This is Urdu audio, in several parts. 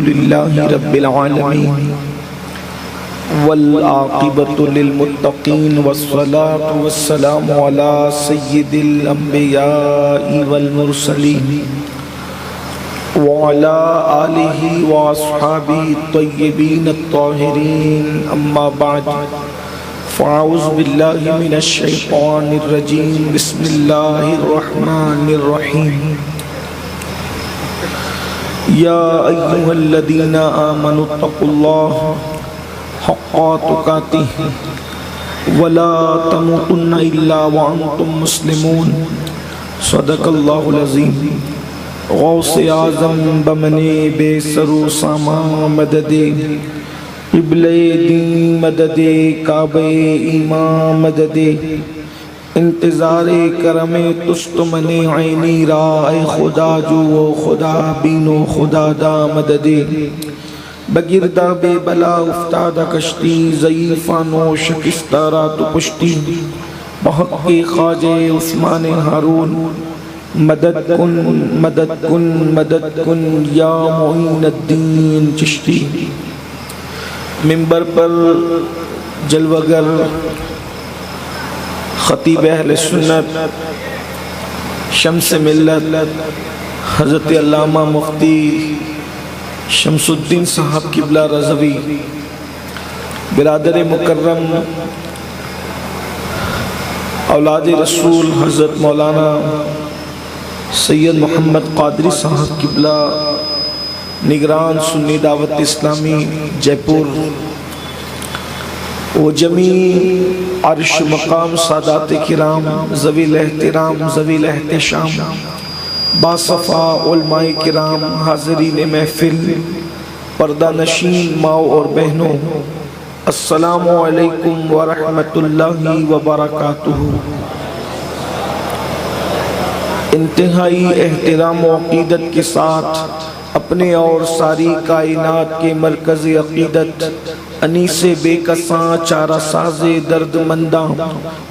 لله رب العالمين والعاقبة للمتقين والصلاة والسلام على سيد الأنبياء والمرسلين وعلى آله وأصحابه الطيبين الطاهرين أما بعد فأعوذ بالله من الشيطان الرجيم بسم الله الرحمن الرحيم يا أيها الذين آمنوا اتقوا الله حق تقاته ولا تموتن إلا وأنتم مسلمون صدق الله العظيم غوث اعظم بمنے بے سرو ساما مدد قبلِ دین مدد کعبہ ایمان مدد انتظار کرم تست من عینی را اے خدا جو خدا بینو خدا دا مدد بگردہ بے بلا افتادہ کشتی ضعیفانو شکستہ رات پشتی بحق کے خواجہ عثمان ہارون مدد کن مدد کن مدد کن یا معین الدین چشتی منبر پر جلوگر خطیب اہل سنت شمس ملت حضرت علامہ مفتی شمس الدین صاحب قبلہ رضوی برادر مکرم اولاد رسول حضرت مولانا سید محمد قادری صاحب قبلہ نگران سنی دعوت اسلامی جے پور و جمیع عرش مقام سادات کرام ذوی الاحترام ذوی الاحتشام باصفا علماء کرام حاضرین محفل پردہ نشین ماؤں اور بہنوں السلام علیکم ورحمۃ اللہ وبرکاتہ۔ انتہائی احترام و عقیدت کے ساتھ اپنے اور ساری کائنات کے مرکز عقیدت انیس بے کساں چارہ ساز درد منداں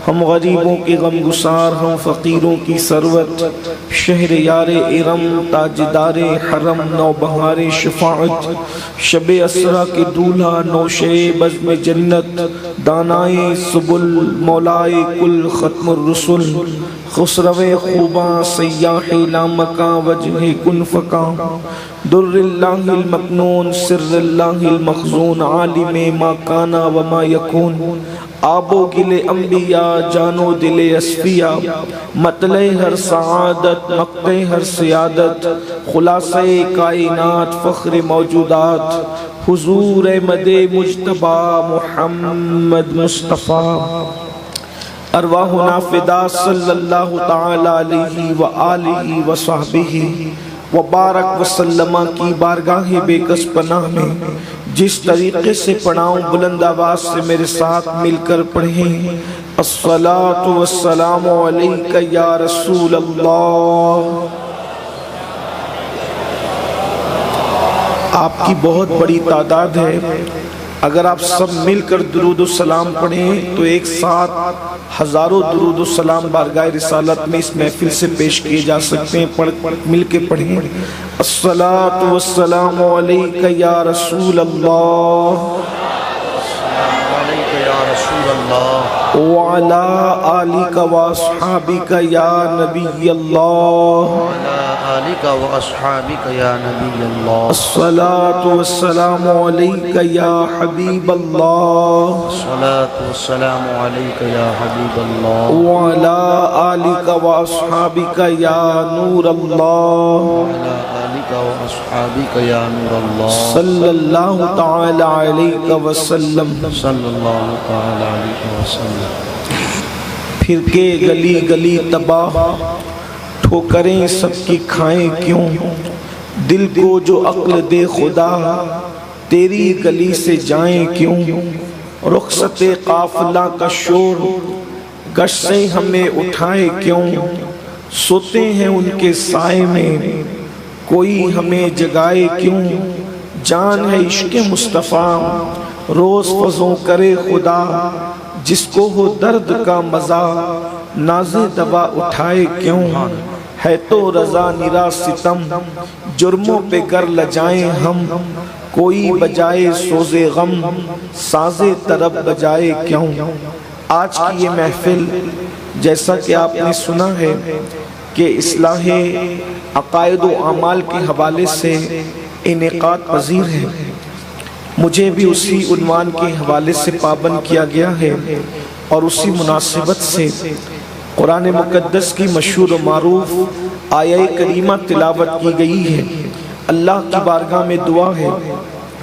ہم غریبوں کے غم گسار ہم فقیروں کی ثروت شہر یار ارم تاجدار حرم نوبہار شفاعت شب اسرا کے دولہا نوشے بزم جنت دانائے سبل مولائے کل ختم الرسل خسرو خوباں سیاح لامکاں وجہ کن فکاں در اللہ المکنون سر اللہ المخزون عالم ما کانا وما یکون آب و گل انبیاء جانو دل اسفیاء مطلع ہر سعادت مقطع ہر سیادت خلاصہ کائنات فخر موجودات حضور احمد مجتبی محمد مصطفیٰ ارواحنا فدا صلی اللہ تعالی علیہ وآلہ وصحبہ وبارک وسلم کی بارگاہ بے کس پناہ میں جس طریقے سے پڑھاؤں بلند آواز سے میرے ساتھ مل کر پڑھیں الصلاۃ والسلام علیک یا رسول اللہ۔ آپ کی بہت بڑی تعداد ہے، اگر آپ سب مل کر درود و سلام پڑھیں تو ایک ساتھ ہزاروں درود و سلام بارگاہ رسالت میں اس محفل سے پیش کیے جا سکتے ہیں۔ مل کے پڑھیں الصلاۃ والسلام علیک یا رسول اللہ وعلا آلک واصحابک یا نبی اللہ الصلاۃ والسلام علیک یا حبیب اللہ وعلا آلک واصحابک یا نور اللہ صلی اللہ تعالی علیہ وسلم۔ پھر کے گلی گلی تباہ ٹھوکریں سب کی کھائیں کیوں، دل کو جو عقل دے خدا تیری گلی سے جائیں کیوں، رخصت قافلہ کا شور گشت سے ہمیں اٹھائے کیوں، سوتے ہیں ان کے سائے میں کوئی ہمیں جگائے کیوں، جان ہے عشق مصطفیٰ روز فضوں کرے خدا، جس کو ہو درد کا مزہ ناز دوا اٹھائے کیوں، ہے تو رضا نرا ستم، جرموں پہ گر لجائیں ہم، کوئی بجائے سوز غم، ساز طرب بجائے کیوں۔ آج کی یہ محفل جیسا کہ آپ نے سنا ہے کہ اصلاح عقائد و اعمال کے حوالے سے انعقاد پذیر ہے، مجھے بھی اسی عنوان کے حوالے سے پابند کیا گیا ہے، اور اسی مناسبت سے قرآن مقدس کی مشہور و معروف آیہ کریمہ تلاوت کی گئی ہے۔ اللہ کی بارگاہ میں دعا ہے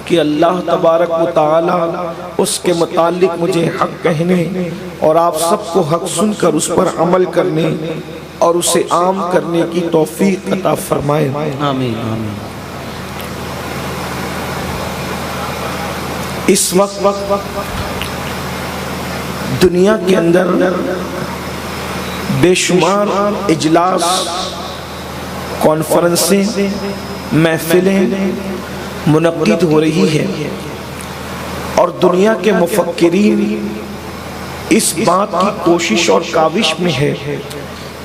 کہ اللہ تبارک و تعالی اس کے متعلق مجھے حق کہنے اور آپ سب کو حق سن کر اس پر عمل کرنے اور اسے عام کرنے کی توفیق عطا فرمائے۔ آمین آمین۔ اس وقت دنیا کے اندر بے شمار اجلاس، کانفرنسیں، محفلیں منعقد ہو رہی ہیں، اور دنیا کے مفکرین اس بات کی کوشش اور کاوش میں ہے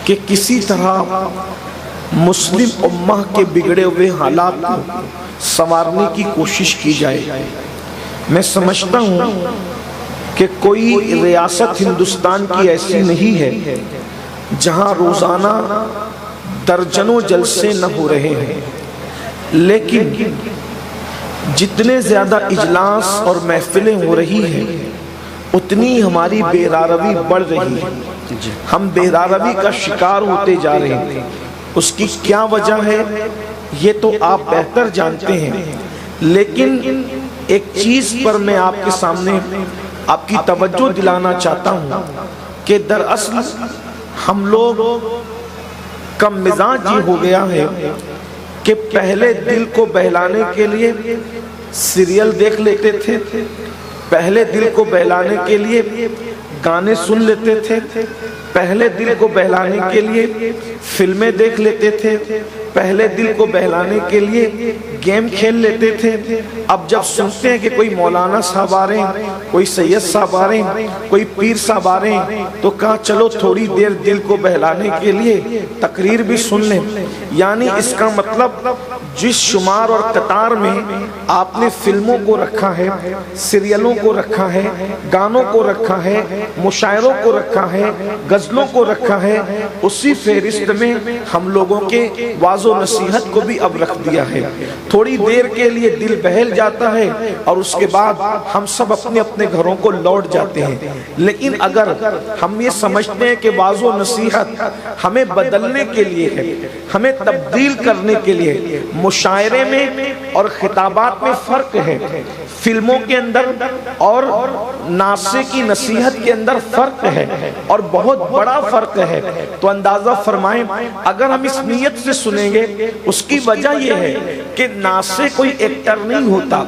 کہ کسی طرح مسلم امہ کے بگڑے ہوئے حالات کو سنوارنے کی کوشش کی جائے۔ میں سمجھتا ہوں کہ کوئی ریاست ہندوستان کی ایسی نہیں ہے جہاں روزانہ درجنوں جلسے نہ ہو رہے ہیں، لیکن جتنے زیادہ اجلاس اور محفلیں ہو رہی ہیں اتنی ہماری بےراروی بڑھ رہی ہے، ہم بےراروی کا شکار ہوتے جا رہے ہیں۔ اس کی کیا وجہ ہے یہ تو آپ بہتر جانتے ہیں، لیکن ایک چیز پر میں آپ کے سامنے آپ کی توجہ دلانا چاہتا ہوں کہ دراصل ہم لوگ کا مزاج یہ ہو گیا ہے کہ پہلے دل کو بہلانے کے لیے سیریل دیکھ لیتے تھے، پہلے دل کو بہلانے کے لیے گانے سن لیتے تھے، پہلے دل کو بہلانے کے لیے فلمیں دیکھ لیتے تھے، پہلے دل کو بہلانے کے لیے گیم کھیل لیتے تھے۔ اب جب سنتے ہیں کہ کوئی مولانا صاحب آ رہے ہیں، کوئی سید صاحب آ رہے ہیں، کوئی پیر صاحب آ رہے ہیں، تو کہا چلو تھوڑی دیر دل کو بہلانے کے لیے تقریر بھی سن لیں۔ یعنی اس کا مطلب جس شمار اور قطار میں آپ نے فلموں کو رکھا ہے، سیریلوں کو رکھا ہے، گانوں کو رکھا ہے، مشاعروں کو رکھا ہے، غزلوں کو رکھا ہے، اسی فہرست میں ہم لوگوں کے واعظ و نصیحت کو بھی اب رکھ دیا ہے۔ تھوڑی دیر کے لیے دل بہل جاتا ہے اور اس کے بعد ہم سب اپنے اپنے گھروں کو لوٹ جاتے ہیں۔ لیکن اگر ہم یہ سمجھتے ہیں کہ واعظ و نصیحت ہمیں بدلنے کے لیے ہے، ہمیں تبدیل کرنے کے لیے، مشاعرے میں اور خطابات میں فرق ہے، فلموں کے اندر اور ناصح کی نصیحت کے اندر فرق ہے، اور بہت بڑا فرق ہے، تو اندازہ فرمائیں اگر ہم اس نیت سے سنیں گے، اس کی وجہ یہ ہے کہ ناصح کوئی ایکٹر نہیں ہوتا،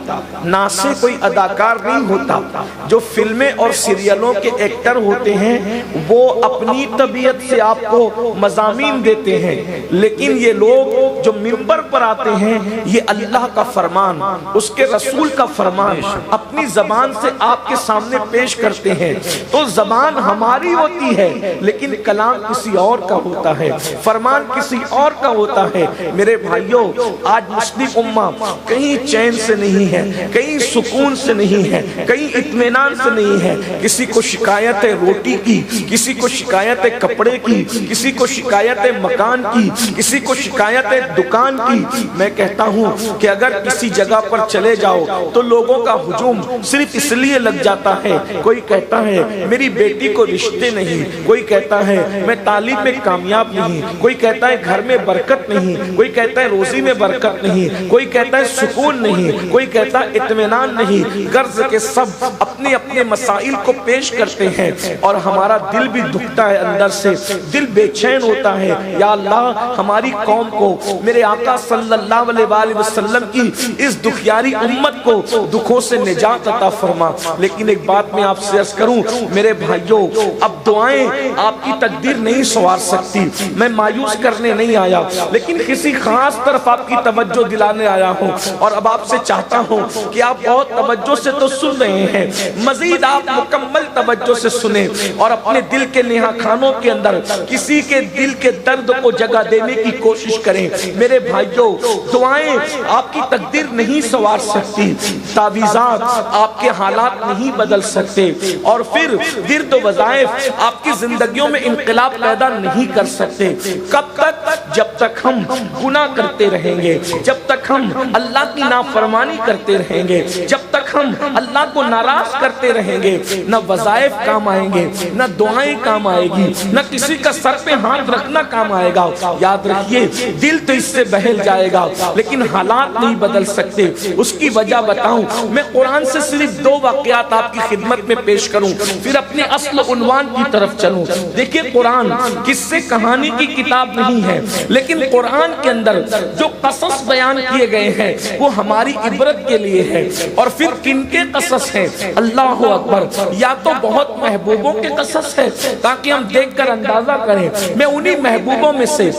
ناصح کوئی اداکار نہیں ہوتا۔ جو فلمیں اور سیریلوں کے ایکٹر ہوتے ہیں وہ اپنی طبیعت سے آپ کو مضامین دیتے ہیں، لیکن یہ لوگ جو منبر پر آتے ہیں یہ اللہ کا فرمان، اس کے رسول کا فرمان اپنی زبان سے آپ کے سامنے پیش کرتے ہیں۔ تو زبان ہماری ہوتی ہے لیکن کلام کسی اور کا ہوتا ہے، فرمان کسی اور کا ہوتا ہے۔ میرے بھائیوں، آج مسلم امہ کہیں چین سے نہیں ہے، کہیں سکون سے نہیں ہے، کہیں اطمینان سے نہیں ہے۔ کسی کو شکایت ہے روٹی کی، کسی کو شکایت ہے کپڑے کی، کسی کو شکایت ہے مکان کی، کسی کو شکایت ہے دکان کی۔ میں کہتا ہوں کہ اگر کسی جگہ پر چلے جاؤ تو لوگوں کا ہجوم صرف اس لیے لگ جاتا ہے، کوئی کہتا ہے میری بیٹی کو رشتے نہیں، کوئی کہتا ہے میں تعلیم میں کامیاب نہیں، کوئی کہتا ہے گھر میں برکت نہیں، کوئی کہتا ہے روزی میں برکت نہیں، کوئی کہتا ہے سکون نہیں، کوئی کہتا ہے اطمینان نہیں۔ غرض کے سب اپنے اپنے مسائل کو پیش کرتے ہیں اور ہمارا دل بھی دکھتا ہے، اندر سے دل بے چین ہوتا ہے۔ یا اللہ ہماری قوم کو، میرے آقا صلی اللہ علیہ وآلہ وسلم کی اس دکھیاری امت کو دکھوں سے نجات عطا فرما۔ لیکن ایک بات میں آپ سے عرض کروں میرے بھائیوں، اب دعائیں آپ کی تقدیر نہیں سنوار سکتی، میں مایوس کرنے نہیں آیا، لیکن لیکن کسی خاص طرف آپ کی توجہ دلانے آیا ہوں، اور اب آپ سے چاہتا ہوں کہ آپ بہت توجہ سے تو سن رہے ہیں، مزید آپ مکمل توجہ سے سنیں اور اپنے دل کے نہا خانوں کے اندر کسی کے دل کے درد کو جگہ دینے کی کوشش کریں۔ میرے بھائیوں، دعائیں آپ کی تقدیر نہیں سنوار سکتی، تعویذات آپ کے حالات نہیں بدل سکتے، اور پھر ورد و وظائف آپ کی زندگیوں میں انقلاب پیدا نہیں کر سکتے۔ کب تک؟ جب تک ہم گناہ کرتے رہیں گے، جب تک ہم اللہ کی نافرمانی کرتے رہیں گے، جب تک ہم اللہ کو ناراض کرتے رہیں گے، نہ وظائف کام آئیں گے، نہ دعائیں کام آئے گی، نہ کسی کا سر پہ ہاتھ رکھنا کام آئے گا۔ یاد رکھیے، دل تو اس سے بہل جائے گا لیکن حالات نہیں بدل سکتے۔ اس کی وجہ بتاؤں، میں قرآن سے صرف 2 واقعات آپ کی خدمت میں پیش کروں، پھر اپنے اصل عنوان کی طرف چلوں۔ دیکھیے، قرآن قصے کہانی کی کتاب نہیں ہے، لیکن قرآن کے اندر جو قصص بیان کیے گئے ہیں وہ ہماری عبرت کے لیے ہے۔ اور پھر کن کے قصص ہیں؟ اللہ اکبر! یا تو بہت محبوبوں کے قصص ہیں تاکہ ہم دیکھ کر اندازہ کریں، میں انہی محبوبوں میں سے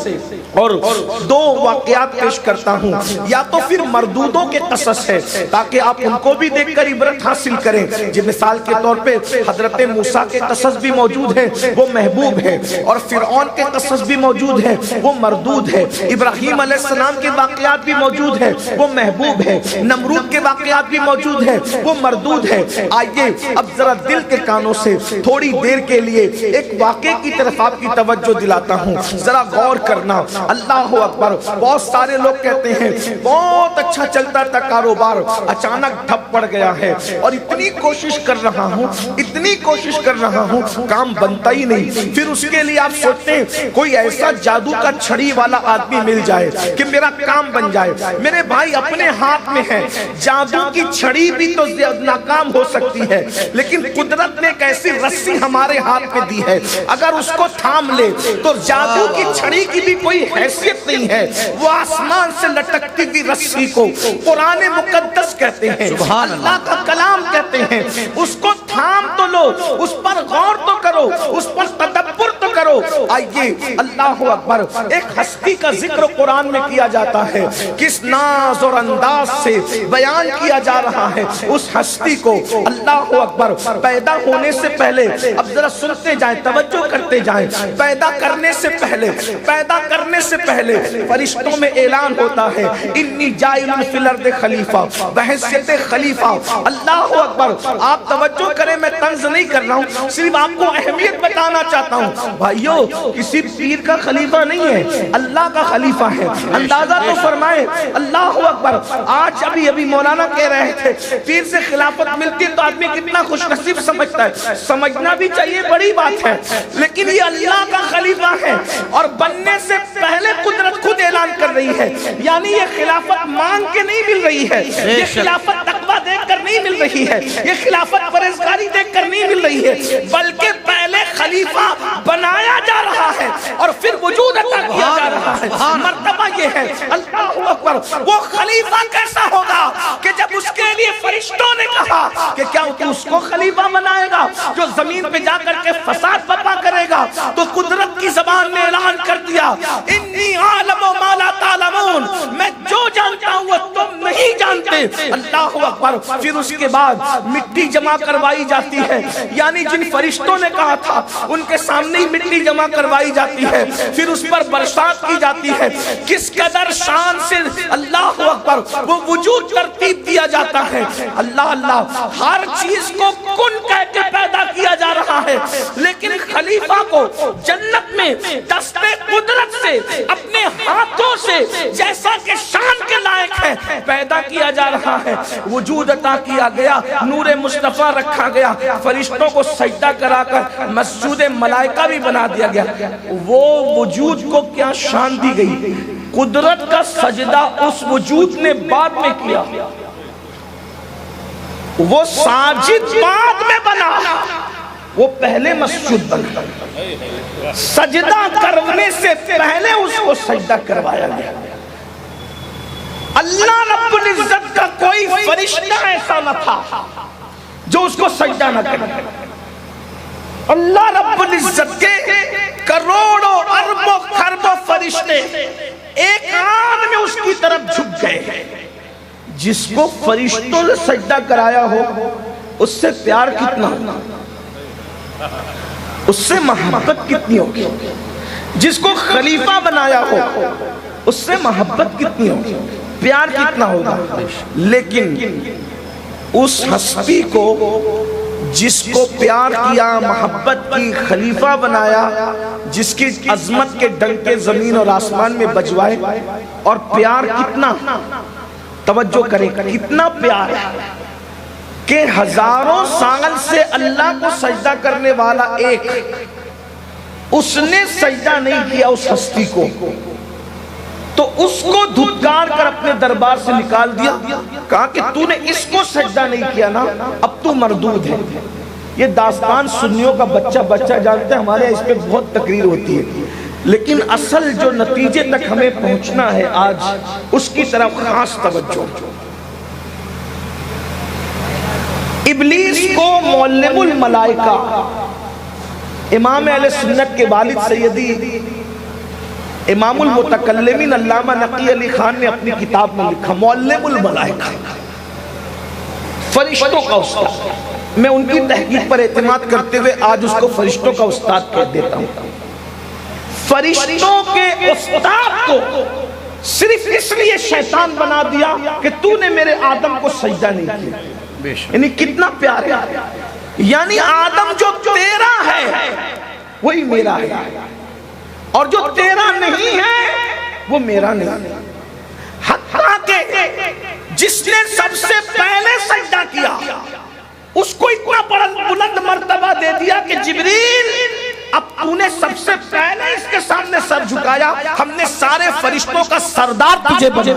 اور 2 واقعات پیش کرتا ہوں، یا تو پھر مردودوں کے قصص ہیں تاکہ آپ ان کو بھی دیکھ کر عبرت حاصل کریں۔ جن مثال کے طور پہ حضرت موسیٰ کے قصص بھی موجود ہیں، وہ محبوب ہیں، اور فرعون کے قصص بھی موجود ہیں، وہ مردود ہیں۔ ابراہیم علیہ السلام کے واقعات بھی موجود ہیں، وہ محبوب ہیں۔ نمرود کے واقعات بھی موجود ہیں، وہ مردود ہیں۔ آئیے اب ذرا دل کے کانوں سے تھوڑی دیر کے لیے ایک واقعے کی طرف آپ کی توجہ دلاتا ہوں، ذرا غور کرنا۔ اللہ اکبر! بہت سارے لوگ کہتے ہیں بہت اچھا چلتا تھا کاروبار، اچانک ٹھپ پڑ گیا ہے، اور اتنی کوشش کر رہا ہوں، اتنی کوشش کر رہا ہوں، کام بنتا ہی نہیں۔ پھر اس کے لیے آپ سوچتے ہیں کوئی ایسا جادو کا چھڑی والا آدمی مل جائے کہ میرا کام بن جائے۔ میرے بھائی، اپنے ہاتھ میں ہے، جادو کی چھڑی بھی تو ناکام ہو سکتی ہے، لیکن قدرت نے ایک ایسی رسی ہمارے ہاتھ میں دی ہے، اگر اس کو تھام لے تو جادو کی چھڑی کی بھی کوئی حیثیت نہیں ہے۔ وہ آسمان سے لٹکتی ہوئی رسی کو قرآن مقدس کہتے ہیں، اللہ کا کلام کہتے ہیں۔ اس کو تھام تو لو، اس پر غور تو کرو، اس پر تدبر تو کرو۔ آئیے، اللہ اکبر! ایک ہستی کا ذکر قرآن میں کیا جاتا ہے، کس ناز اور انداز سے بیان کیا جا رہا ہے اس ہستی کو۔ اللہ اکبر! پیدا ہونے سے پہلے، اب ذرا سنتے جائیں، توجہ کرتے جائیں، پیدا کرنے سے پہلے فرشتوں میں اعلان ہوتا ہے، انی جائل فی الارض خلیفہ، بحیثیت خلیفہ۔ اللہ اکبر! آپ توجہ کریں، میں طنز نہیں کر رہا ہوں، صرف آپ کو اہمیت بتانا چاہتا ہوں۔ بھائیو، کسی پیر کا خلیفہ نہیں ہے، اللہ کا خلیفہ ہے۔ اندازہ تو فرمائے، اللہ اکبر! آج ابھی مولانا کہہ رہے تھے پیر سے خلافت ملتی تو آدمی کتنا خوش نصیب سمجھتا ہے، سمجھنا بھی چاہیے، بڑی بات ہے، لیکن یہ اللہ کا خلیفہ ہے، اور بننے سے پہلے قدرت خود اعلان کر رہی ہے۔ یعنی یہ خلافت مانگ کے نہیں مل رہی ہے، یہ خلافت تقویٰ دیکھ کر نہیں مل رہی ہے، یہ خلافت پرہیزگاری دیکھ کر نہیں مل رہی ہے، بلکہ پہلے خلیفہ بنایا جا رہا ہے اور پھر وجود عطا کیا جا رہا ہے۔ مرتبہ یہ ہے، اللہ اکبر! وہ خلیفہ کیسا ہوگا کہ جب اس کے لیے فرشتوں نے کہا کہ کیا تو اس کو خلیفہ بنائے گا جو زمین پہ جا کر کے فساد برپا کرے گا، تو قدرت کی زبان میں اعلان کر دیا، انی عالم ما لا تعلمون، میں جو جانتا ہوں وہ تم نہیں جانتے۔ اللہ اکبر! پھر اس کے بعد مٹی جمع کروائی جاتی ہے، یعنی جن فرشتوں نے کہا تھا ان کے سامنے ہی مٹی جمع کروائی جاتی ہے، پھر اس پر برسات کی جاتی ہے۔ کس قدر شان سے، اللہ اکبر، وہ وجود ترتیب دیا جاتا ہے۔ اللہ اللہ، ہر چیز کو کن کہہ کے پیدا کیا جا رہا ہے، لیکن خلیفہ کو جنت میں دستے قدرت سے اپنے ہاتھوں سے جیسا کہ شان کے لائق ہے پیدا کیا جا رہا ہے۔ وجود عطا کیا گیا، نور مصطفیٰ رکھا گیا، فرشتوں کو سجدہ کرا کر مسجود ملائکہ بھی بنا دیا گیا۔ وہ وجود کو کیا شان دی گئی، قدرت کا سجدہ اس وجود نے بعد میں کیا، وہ ساجد بعد میں بنا، وہ پہلے مسجود بنا، سجدہ کرنے سے پہلے اس کو سجدہ کروایا گیا۔ اللہ رب العزت کا کوئی فرشتہ ایسا نہ تھا جو اس کو سجدہ نہ کرے۔ اللہ رب العزت کے کروڑوں اربوں خربوں فرشتے ایک آدمی اس کی طرف جھک گئے. جس کو فرشتوں نے سجدہ کرایا ہو اس سے پیار کتنا ہوگا, اس سے محبت کتنی ہوگی. جس کو خلیفہ بنایا ہو اس سے محبت کتنی ہوگی, پیار کتنا ہوگا. لیکن اس ہستی کو جس کو پیار کیا, محبت کی, خلیفہ بنایا, جس کی عظمت کے ڈنکے زمین اور آسمان میں بجوائے, اور پیار کتنا, توجہ کریں کتنا پیار ہے کہ ہزاروں سال سے اللہ کو سجدہ کرنے والا ایک, اس نے سجدہ نہیں کیا اس ہستی کو, تو اس کو دھتکار کر اپنے دربار سے نکال دیا. کہا کہ تو نے اس کو سجدہ نہیں کیا نا, اب تو مردود ہے. یہ داستان سنیوں کا بچہ جانتے ہیں, ہمارے اس پہ بہت تقریر ہوتی ہے, لیکن اصل جو نتیجے تک ہمیں پہنچنا ہے آج, اس کی طرف خاص توجہ. ابلیس کو معلم الملائکہ, امام اہل سنت کے والد سیدی امام المتکلمین علامہ نقی علی خان نے اپنی کتاب میں لکھا معلم الملائکہ, فرشتوں کا استاد. میں ان کی تحقیق پر اعتماد کرتے ہوئے آج اس کو فرشتوں کا استاد کہہ دیتا ہوں. فرشتوں کے استاد کو صرف اس لیے شیطان بنا دیا کہ تو نے میرے آدم کو سجدہ نہیں کیا. یعنی کتنا پیار ہے, یعنی آدم جو تیرا ہے وہی میرا ہے, اور جو تیرا نہیں ہے وہ میرا نہیں. حتیٰ کہ جس نے سب سے پہلے سجدہ کیا اس کو اتنا بلند مرتبہ دے دیا کہ جبریل اب تو نے سب سے پہلے اس کے سامنے سر جھکایا, ہم نے سارے فرشتوں کا سردار تجھے بنا,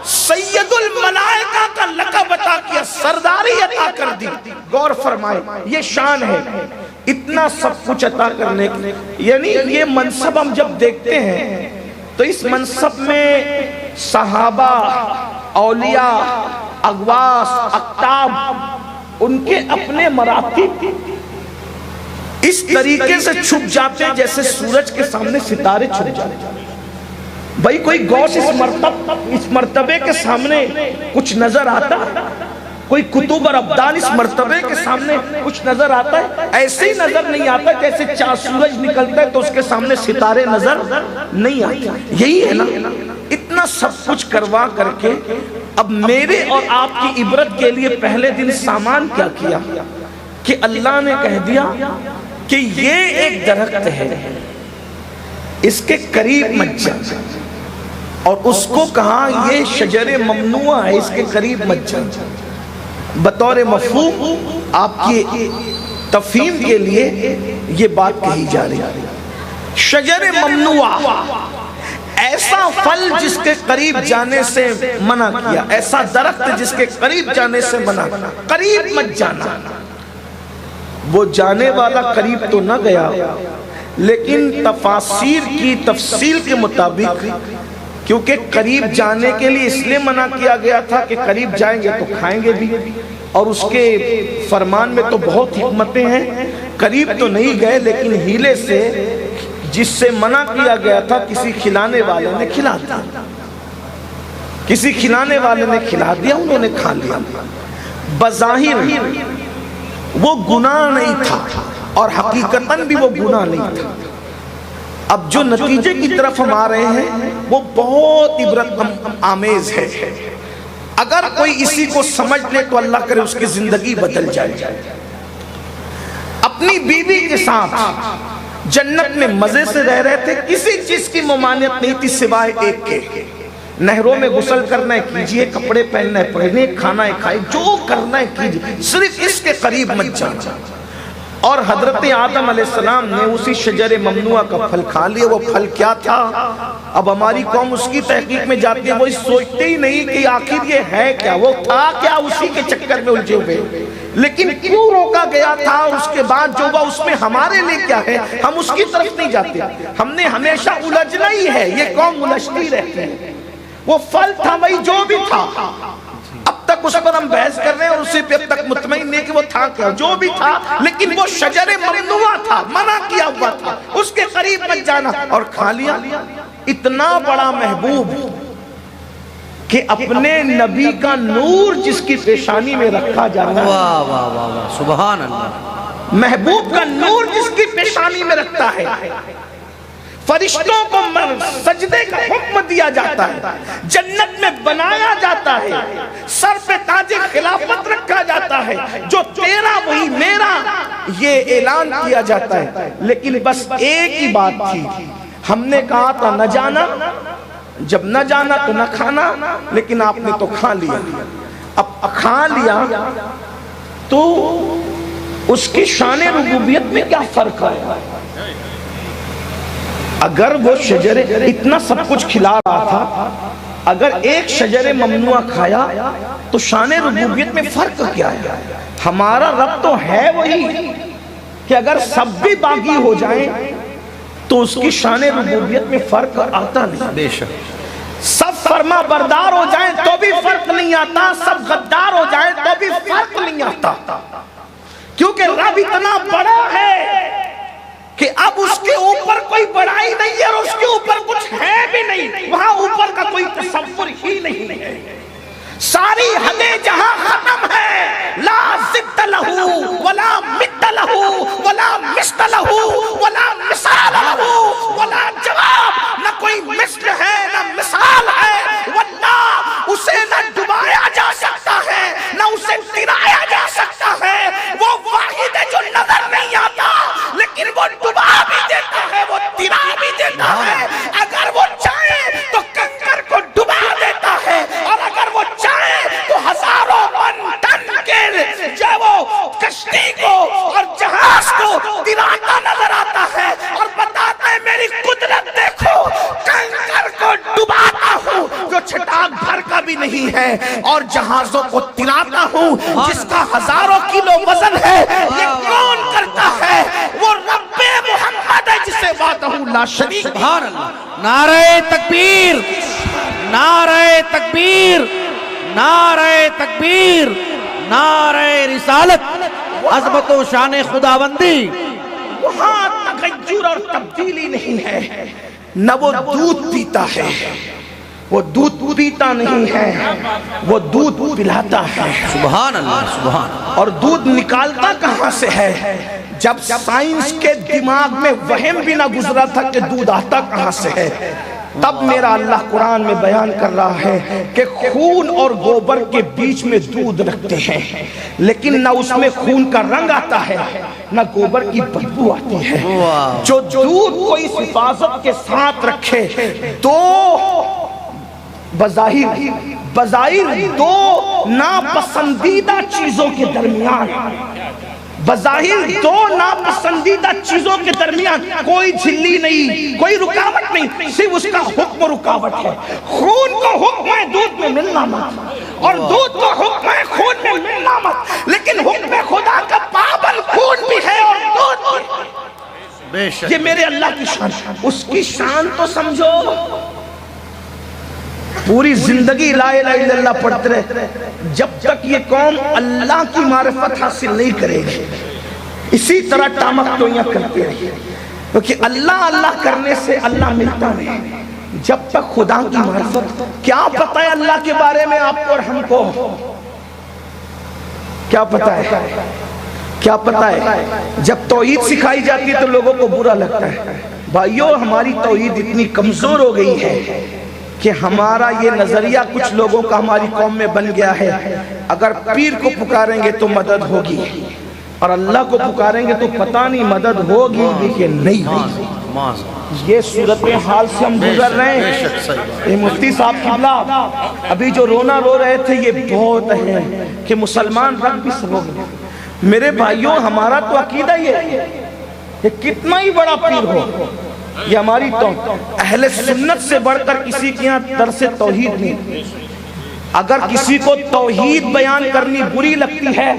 سید الملائکہ کا لقب عطا کیا, سرداری عطا کر دی. غور فرمائے, یہ شان ہے اتنا سب کچھ عطا کرنے کی. یعنی یہ منصب ہم جب دیکھتے ہیں تو اس منصب میں صحابہ, اولیاء, اغواس, اقطاب, ان کے اپنے مراتب اس طریقے سے چھپ جاتے ہیں جیسے سورج کے سامنے ستارے چھپ جاتے ہیں. بھائی کوئی غوث اس مرتبے کے سامنے کچھ نظر آتا ہے, کوئی قطب اور ابدال اس مرتبے کے سامنے کچھ نظر آتا ہے, ایسے ہی نظر نہیں آتا جیسے چاند سورج نکلتا ہے تو اس کے سامنے ستارے نظر نہیں آتے. یہی ہے نا, اتنا سب کچھ کروا کر کے اب میرے اور آپ کی عبرت کے لیے پہلے دن سامان کیا کیا کہ اللہ نے کہہ دیا کہ یہ ایک درخت ہے, اس کے قریب مت جا, اور اس کو کہا یہ شجر ممنوع ہے, اس کے قریب مت جا. بطور مفہوم آپ کی تفہیم کے لیے یہ بات کہی جا رہی ہے. شجر ممنوع, ایسا پھل جس کے قریب جانے سے منع کیا, ایسا درخت جس کے قریب جانے سے منع کیا, قریب مت جانا. وہ جانے والا قریب تو نہ گیا, لیکن تفاسیر کی تفصیل کے مطابق, کیونکہ قریب جانے کے لیے اس لیے منع کیا گیا تھا کہ قریب جائیں گے تو کھائیں گے بھی, اور اس کے فرمان میں تو بہت حکمتیں ہیں. قریب تو نہیں گئے لیکن ہیلے سے جس سے منع کیا گیا تھا کسی کھلانے والے نے کھلا دیا, کسی کھلانے والے نے کھلا دیا, انہوں نے کھا لیا. بظاہر وہ گناہ نہیں تھا اور حقیقتاً بھی وہ گناہ نہیں تھا. اب جو نتیجے کی طرف ہم آ رہے ہیں وہ بہت عبرت آمیز ہے. اگر کوئی اسی کو سمجھ لے تو اللہ کرے اس کی زندگی بدل جائے. اپنی بیوی کے ساتھ جنت میں مزے سے رہ رہے تھے, کسی چیز کی ممانعت نہیں تھی سوائے ایک کے, نہروں میں غسل کرنا ہے کیجئے, کپڑے پہننا ہے پہنے, کھانا ہے کھائے, جو کرنا ہے کیجئے, صرف اس کے قریب مت جانا. اور حضرت آدم علیہ السلام نے اسی شجر ممنوع کا پھل کھا لیا. وہ پھل کیا تھا؟ اب ہماری قوم اس کی تحقیق میں جاتی ہے, وہ سوچتے ہی نہیں کہ آخر یہ ہے کیا, وہ تھا کیا, اسی کے چکر میں الجھے ہوئے. لیکن کیوں روکا گیا تھا, اور اس کے بعد جو ہوا اس میں ہمارے لیے کیا ہے, ہم اس کی طرف نہیں جاتے. ہم نے ہمیشہ الجھنا ہی ہے, یہ قوم الجھتی رہتی ہے. وہ پھل تھا وہی جو بھی تھا, اب تک اس پر ہم بحث کر رہے ہیں اور اسی پہ اب تک مطمئن نہیں کہ وہ تھا کیا, جو بھی تھا, لیکن وہ شجر ممنوع تھا, منع کیا ہوا تھا, اس کے قریب مت جانا, اور کھا لیا. اتنا بڑا محبوب کہ اپنے نبی کا نور جس کی پیشانی میں رکھا جاتا ہے، واہ واہ واہ واہ، سبحان اللہ، محبوب کا نور جس کی پیشانی میں رکھتا ہے، فرشتوں کو سجدے کا حکم دیا جاتا ہے، جنت میں بنایا جاتا ہے، سر پہ تاج خلافت رکھا جاتا ہے، جو تیرا وہی میرا یہ اعلان کیا جاتا ہے۔ لیکن بس ایک ہی بات تھی، ہم نے کہا تھا نہ جانا، جب نہ جانا تو نہ کھانا، لیکن آپ نے تو کھا لیا۔ اب کھا لیا تو اس کی شان ربوبیت میں کیا فرق ہے؟ اگر وہ شجر اتنا سب کچھ کھلا رہا تھا، اگر ایک شجر ممنوع کھایا تو شان ربوبیت میں فرق کیا ہے؟ ہمارا رب تو ہے وہی کہ اگر سب بھی باغی ہو جائیں تو اس کی شان ربوبیت میں فرق آتا نہیں۔ بے شک، سب فرما بردار ہو جائیں تو بھی فرق نہیں آتا، سب غدار ہو جائیں تو بھی فرق نہیں آتا، کیونکہ رب اتنا بڑا ہے کہ اب اس کے اوپر کوئی بڑائی نہیں ہے اور اس کے اوپر کچھ ہے بھی نہیں، وہاں اوپر کا کوئی تصور ہی نہیں ہے۔ ساری حدیں جہاں ختم ہے، لا ضد لہو ولا مد لہو ولا مثل لہو ولا مثال لہو ولا جواب، نہ کوئی مثل ہے نہ مثال ہے، واللہ اسے نہ ڈبایا جا سکتا ہے نہ اسے گرایا جا سکتا ہے۔ وہ واحد ہے جو نظر نہیں آتا لیکن وہ ڈبا بھی دیتا ہے، وہ گرا بھی دیتا ہے۔ اگر وہ چاہے تو کنکر کو ڈبا دیتا ہے، اور اگر وہ چاہے تو ہزاروں ٹن کے جو وہ کشتی کو اور جہاز کو گراتا نظر آتا ہے اور بتاتا ہے میری قدرت دیکھو، کنکر کو ڈباتا ہوں جو چھٹاک بھر کا بھی نہیں ہے، اور جہازوں کو تراتا ہوں جس کا ہزاروں کلو وزن ہے۔ یہ کون کرتا ہے؟ وہ رب محمد ہے جسے وحدہ لا شریک۔ سبحان اللہ، نعرہ تکبیر، نعرہ تکبیر، نعرہ تکبیر، نعرہ رسالت، عظمت و شان خداوندی۔ وہاں تغیر اور تبدیلی نہیں ہے، نہ وہ دودھ پیتا ہے، وہ دودھ پیتا نہیں ہے، وہ دودھ پلاتا ہے۔ سبحان اللہ، سبحان اللہ، اور دودھ نکالتا کہاں سے ہے؟ جب سائنس کے دماغ میں وہم بھی نہ گزرا تھا کہ دودھ آتا کہاں سے ہے، تب میرا اللہ قرآن میں بیان کر رہا ہے کہ خون اور گوبر کے بیچ میں دودھ رکھتے ہیں، لیکن نہ اس میں خون کا رنگ آتا ہے نہ گوبر کی بدبو آتی ہے۔ جو دودھ کو اس حفاظت کے ساتھ رکھے، دو بظاہر دو ناپسندیدہ چیزوں کے درمیان، بظاہر دو ناپسندیدہ چیزوں کے درمیان کوئی جھلی نہیں، کوئی رکاوٹ نہیں، صرف اس کا حکم رکاوٹ ہے۔ خون کو حکم ہے دودھ میں ملنا مت، اور دودھ کو حکم ہے خون میں ملنا مت، لیکن حکم خدا کا پابند خون بھی ہے اور دودھ بھی۔ بے شک، یہ میرے اللہ کی شان، اس کی شان تو سمجھو۔ پوری زندگی لا الہ الا اللہ پڑھتے رہے، جب تک یہ قوم اللہ کی معرفت حاصل نہیں کرے گی اسی طرح ٹامک ٹوئیاں کرتے رہے، کیونکہ اللہ اللہ کرنے سے اللہ ملتا نہیں۔ جب تک خدا کی معرفت، کیا پتہ ہے اللہ کے بارے میں آپ کو اور ہم کو؟ کیا پتہ ہے؟ کیا پتہ ہے؟ جب توحید سکھائی جاتی ہے تو لوگوں کو برا لگتا ہے۔ بھائیو، ہماری توحید اتنی کمزور ہو گئی ہے کہ ہمارا یہ نظریہ کچھ لوگوں کا ہماری قوم میں بن گیا ہے، اگر پیر کو پکاریں گے تو مدد ہوگی اور اللہ کو پکاریں گے تو پتہ نہیں مدد ہوگی بھی کہ نہیں ہوگی۔ یہ صورتحال سے ہم گزر رہے ہیں۔ یہ مفتی صاحب قبلہ ابھی جو رونا رو رہے تھے، یہ بہت ہے کہ مسلمان رب بھی سب ہو گئے۔ میرے بھائیوں، ہمارا تو عقیدہ یہ ہے کہ کتنا ہی بڑا پیر ہو، یہ ہماری اہل سنت سے بڑھ کر کسی کے یہاں درس توحید نہیں۔ اگر کسی کو توحید بیان کرنی بری لگتی ہے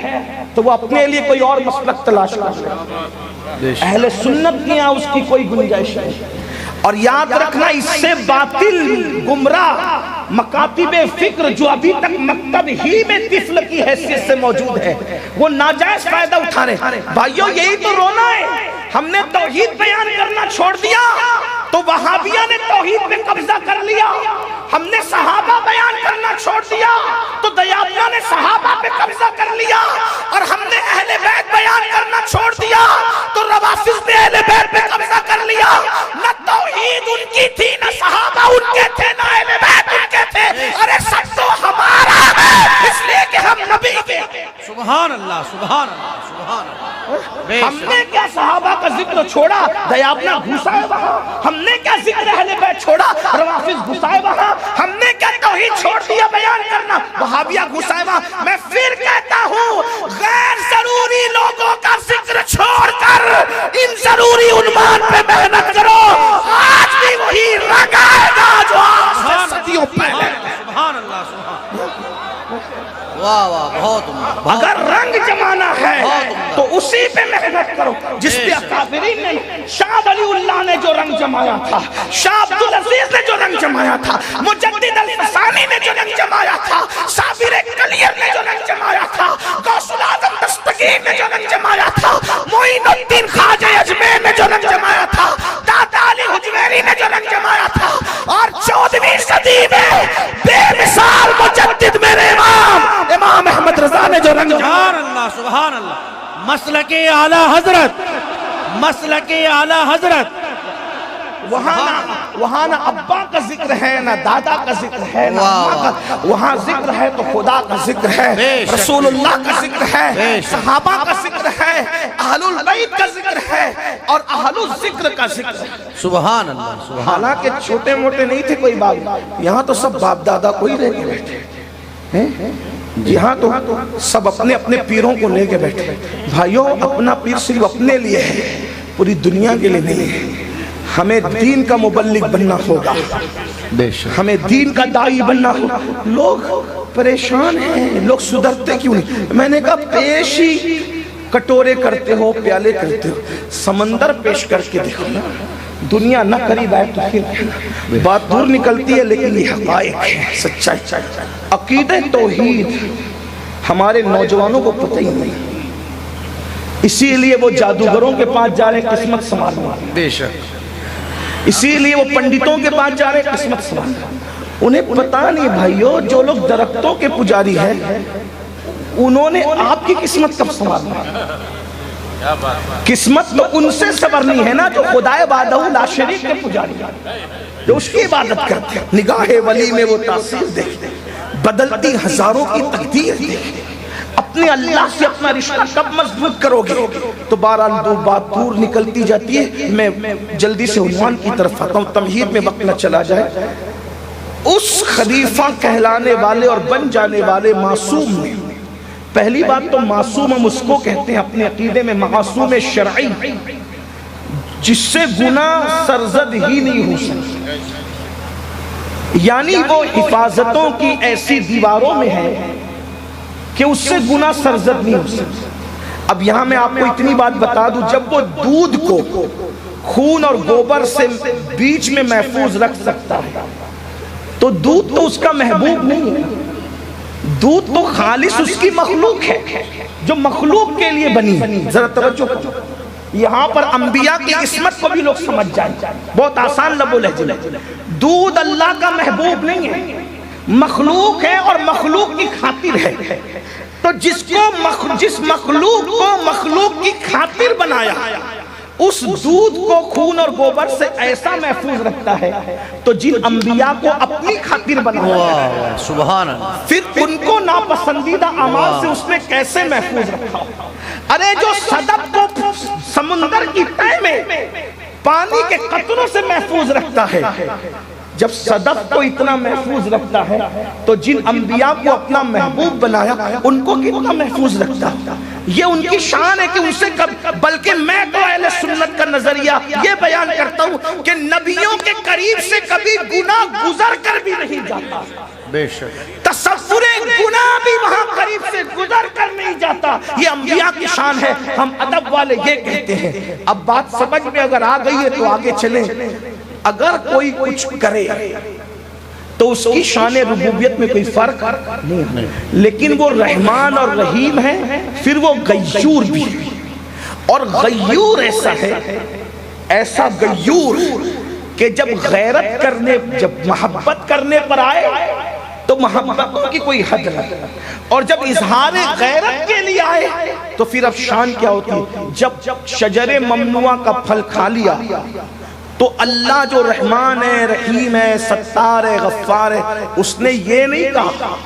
تو وہ اپنے لیے کوئی اور مسلک تلاش کر لے، اہل سنت کے یہاں اس کی کوئی گنجائش نہیں۔ اور یاد رکھنا، اس سے باطل گمراہ مکاتب فکر جو ابھی تک مکتب ہی میں طفل کی حیثیت سے موجود ہے، وہ ناجائز فائدہ اٹھا رہے۔ بھائیو، یہی تو رونا ہے ہم نے توحید بیان کرنا چھوڑ دیا تو وہابیہ نے توحید پہ قبضہ کر لیا. ہم نے صحابہ بیان کرنا چھوڑ دیا تو دیابنا نے صحابہ پہ قبضہ کر لیا. اور ہم نے اہل بیت بیان کرنا چھوڑ دیا تو روافض نے اہل بیت پہ قبضہ کر لیا. نہ توحید ان کی تھی، نہ صحابہ ان کے تھے، نہ اہل بیت ان کے تھے. ارے سب تو ہمارا ہے، اس لیے کہ ہم نبی کے. سبحان اللہ سبحان اللہ سبحان اللہ. ہم نے کیا صحابہ کا ذکر چھوڑا، دیابنا گھسائے وہاں. ہم نے کیا ذکر اہل بیت چھوڑا، روافض گھسائے وہاں. ہم نے کیا توحید چھوڑ دیا بیان کرنا، وہابیہ گھسائے وہاں. میں پھر کہتا ہوں غیر ضروری لوگوں کا ذکر چھوڑ کر ان ضروری عنوان پہ محنت کرو. آج بھی وہی رنگ آئے گا جو آج سے صدیوں پہلے. سبحان اللہ سبحان اللہ. واہ واہ بہت عمدہ. اگر رنگ جمانا ہے تو اسی پہ محنت کرو جس پہ اکابرین نے، شاہ ولی اللہ نے جو رنگ جمایا تھا، شاہ عبدالعزیز نے جو رنگ جمایا تھا، مجدد الفسانی نے جو رنگ جمایا تھا، صابر کلیر نے جو رنگ جمایا تھا، غوث العظم دستگیر نے جو رنگ جمایا تھا، معین الدین خواجہ اجمیر نے جو رنگ جمایا تھا، داتا علی حجویری نے جو رنگ جمایا تھا. اور 14ویں صدی میں بے مثال مجدد میرے امام احمد رضا نے جو رنگ جمایا. سبحان اللہ سبحان اللہ. مسلک اعلیٰ حضرت، مسلک اعلیٰ حضرت. وہاں نہ ابا کا ذکر ہے، نہ دادا کا ذکر ہے، نہ اماں کا. وہاں ذکر ہے تو خدا کا ذکر ہے، رسول اللہ کا ذکر ہے، صحابہ کا ذکر ہے، اہل البیت کا ذکر ہے، اور اہل الذکر کا ذکر ہے. سبحان اللہ سبحان. حالانکہ چھوٹے موٹے نہیں تھے کوئی باپ، یہاں تو سب باپ دادا کو ہی لے کے بیٹھے. یہاں تو سب اپنے اپنے پیروں کو لے کے بیٹھے. بھائیوں، اپنا پیر صرف اپنے لیے ہے، پوری دنیا کے لیے نہیں ہے. ہمیں دین کا مبلغ بننا ہوگا، ہمیں دین کا داعی بننا ہوگا. لوگ پریشان ہیں، لوگ سدھرتے کیوں نہیں؟ میں نے کہا پیش ہی کٹورے کرتے ہو، پیالے کرتے ہو، سمندر پیش کر کے دیکھو نا. دنیا نہ قریب آئے تو پھر بات دور نکلتی ہے، لیکن یہ حقائق ہے، سچائی. عقیدہ توحید ہمارے نوجوانوں کو پتہ ہی نہیں، اسی لیے وہ جادوگروں کے پاس جا رہے قسمت سنوارنے. بے شک. اسی لیے وہ پنڈتوں کے پاس جا رہے قسمت سنوارنے. انہیں پتہ نہیں بھائیو، جو لوگ درختوں کے پجاری ہیں انہوں نے آپ کی قسمت کب سنوارنا. قسمت تو ان سے سنورنی ہے نا جو خدائے وحدہ لا شریک کے پجاری ہیں، جو اس کی عبادت کرتے ہیں. نگاہ ولی میں وہ تاثیر دیکھتے ہیں، بدلتی ہزاروں کی تقدیر دیکھتے. اپنے اللہ سے اپنا رشتہ کب مضبوط کرو گے؟ تو بہرحال دو بات دور نکلتی جاتی ہے. میں جلدی سے عنوان کی طرف آتا ہوں، تمہید میں وقت نہ چلا جائے. اس خلیفہ کہلانے والے اور بن جانے والے معصوم نے، پہلی بات تو معصوم ہم اس کو کہتے ہیں اپنے عقیدے میں، معصوم شرعی، جس سے گناہ سرزد ہی نہیں ہو سکتا. یعنی وہ حفاظتوں کی ایسی دیواروں میں ہے کہ اس سے گناہ سرزد نہیں ہو سکتا. اب یہاں میں آپ کو اتنی بات بتا دوں، جب وہ دودھ کو خون اور گوبر سے بیچ میں محفوظ رکھ سکتا ہے تو دودھ تو اس کا محبوب نہیں ہے. دودھ تو خالص اس کی مخلوق ہے جو مخلوق کے لیے بنی. ذرا توجہ کرو، یہاں پر انبیاء کی عصمت کو بھی لوگ سمجھ جائیں. بہت آسان لب و لہجہ. دودھ اللہ کا محبوب نہیں ہے، مخلوق ہے اور مخلوق کی خاطر ہے. تو جس مخلوق کو مخلوق کی خاطر بنایا، اس دودھ کو خون اور گوبر سے ایسا محفوظ رکھتا ہے. تو جن انبیاء کو اپنی خاطر بنایا، سبحان اللہ، پھر ان کو ناپسندیدہ اعمال سے اس نے کیسے محفوظ رکھا. ارے جو صدف کو سمندر کی تہہ میں پانی کے قطروں سے محفوظ رکھتا ہے، جب صدف کو اتنا محفوظ رکھتا ہے تو جن انبیاء کو اپنا محبوب بنایا ان کو کتنا محفوظ رکھتا. یہ ان کی شان ہے کہ ان سے بلکہ میں تو اہل سنت کا نظریہ یہ بیان کرتا ہوں کہ نبیوں کے قریب سے کبھی گناہ گزر کر بھی نہیں جاتا. بے شک. تصور گناہ بھی وہاں قریب سے گزر کر نہیں جاتا. یہ انبیاء کی شان ہے. ہم ادب والے یہ کہتے ہیں. اب بات سمجھ میں اگر آ گئی ہے تو آگے چلیں. اگر کوئی کچھ کرے تو اس کی شان ربوبیت میں کوئی فرق نہیں، لیکن وہ رحمان اور رحیم ہے، پھر وہ غیور بھی. اور غیور ایسا ہے، ایسا غیور کہ جب غیرت کرنے، جب محبت کرنے پر آئے تو محبتوں کی کوئی حد نہیں، اور جب اظہار غیرت کے لیے آئے تو پھر اب شان کیا ہوتی۔ جب شجر ممنوعہ کا پھل کھا لیا تو اللہ جو رحمان ہے، رحیم ہے، ستار ہے، غفار ہے، اس نے یہ نہیں کہا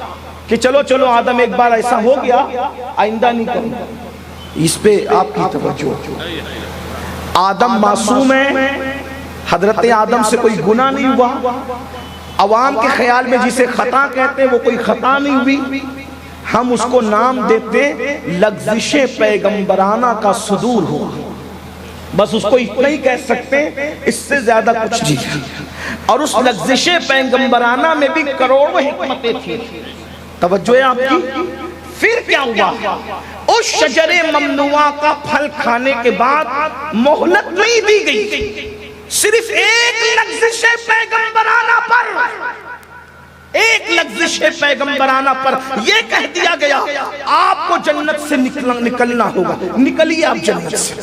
کہ چلو چلو آدم ایک بار ایسا ہو گیا آئندہ نہیں کرنا۔ اس پہ آپ کی توجہ، آدم معصوم ہے، حضرت آدم سے کوئی گناہ نہیں ہوا، عوام کے خیال میں جسے خطا کہتے ہیں وہ کوئی خطا نہیں ہوئی، ہم اس کو نام دیتے لغزش پیغمبرانہ کا صدور ہوا، بس اس کو اتنا ہی کہہ سکتے ہیں، اس سے زیادہ کچھ نہیں۔ اور اس لغزش پیغمبرانہ میں بھی کروڑوں حکمتیں تھیں، توجہ ہے آپ کی۔ پھر کیا ہوا؟ اس شجر ممنوعہ کا پھل کھانے کے بعد مہلت نہیں دی گئی، صرف ایک لغزش پیغمبرانہ پر، ایک لغزش پیغمبرانہ پر یہ کہہ دیا گیا آپ کو جنت سے نکلنا ہوگا، نکلیے آپ جنت سے،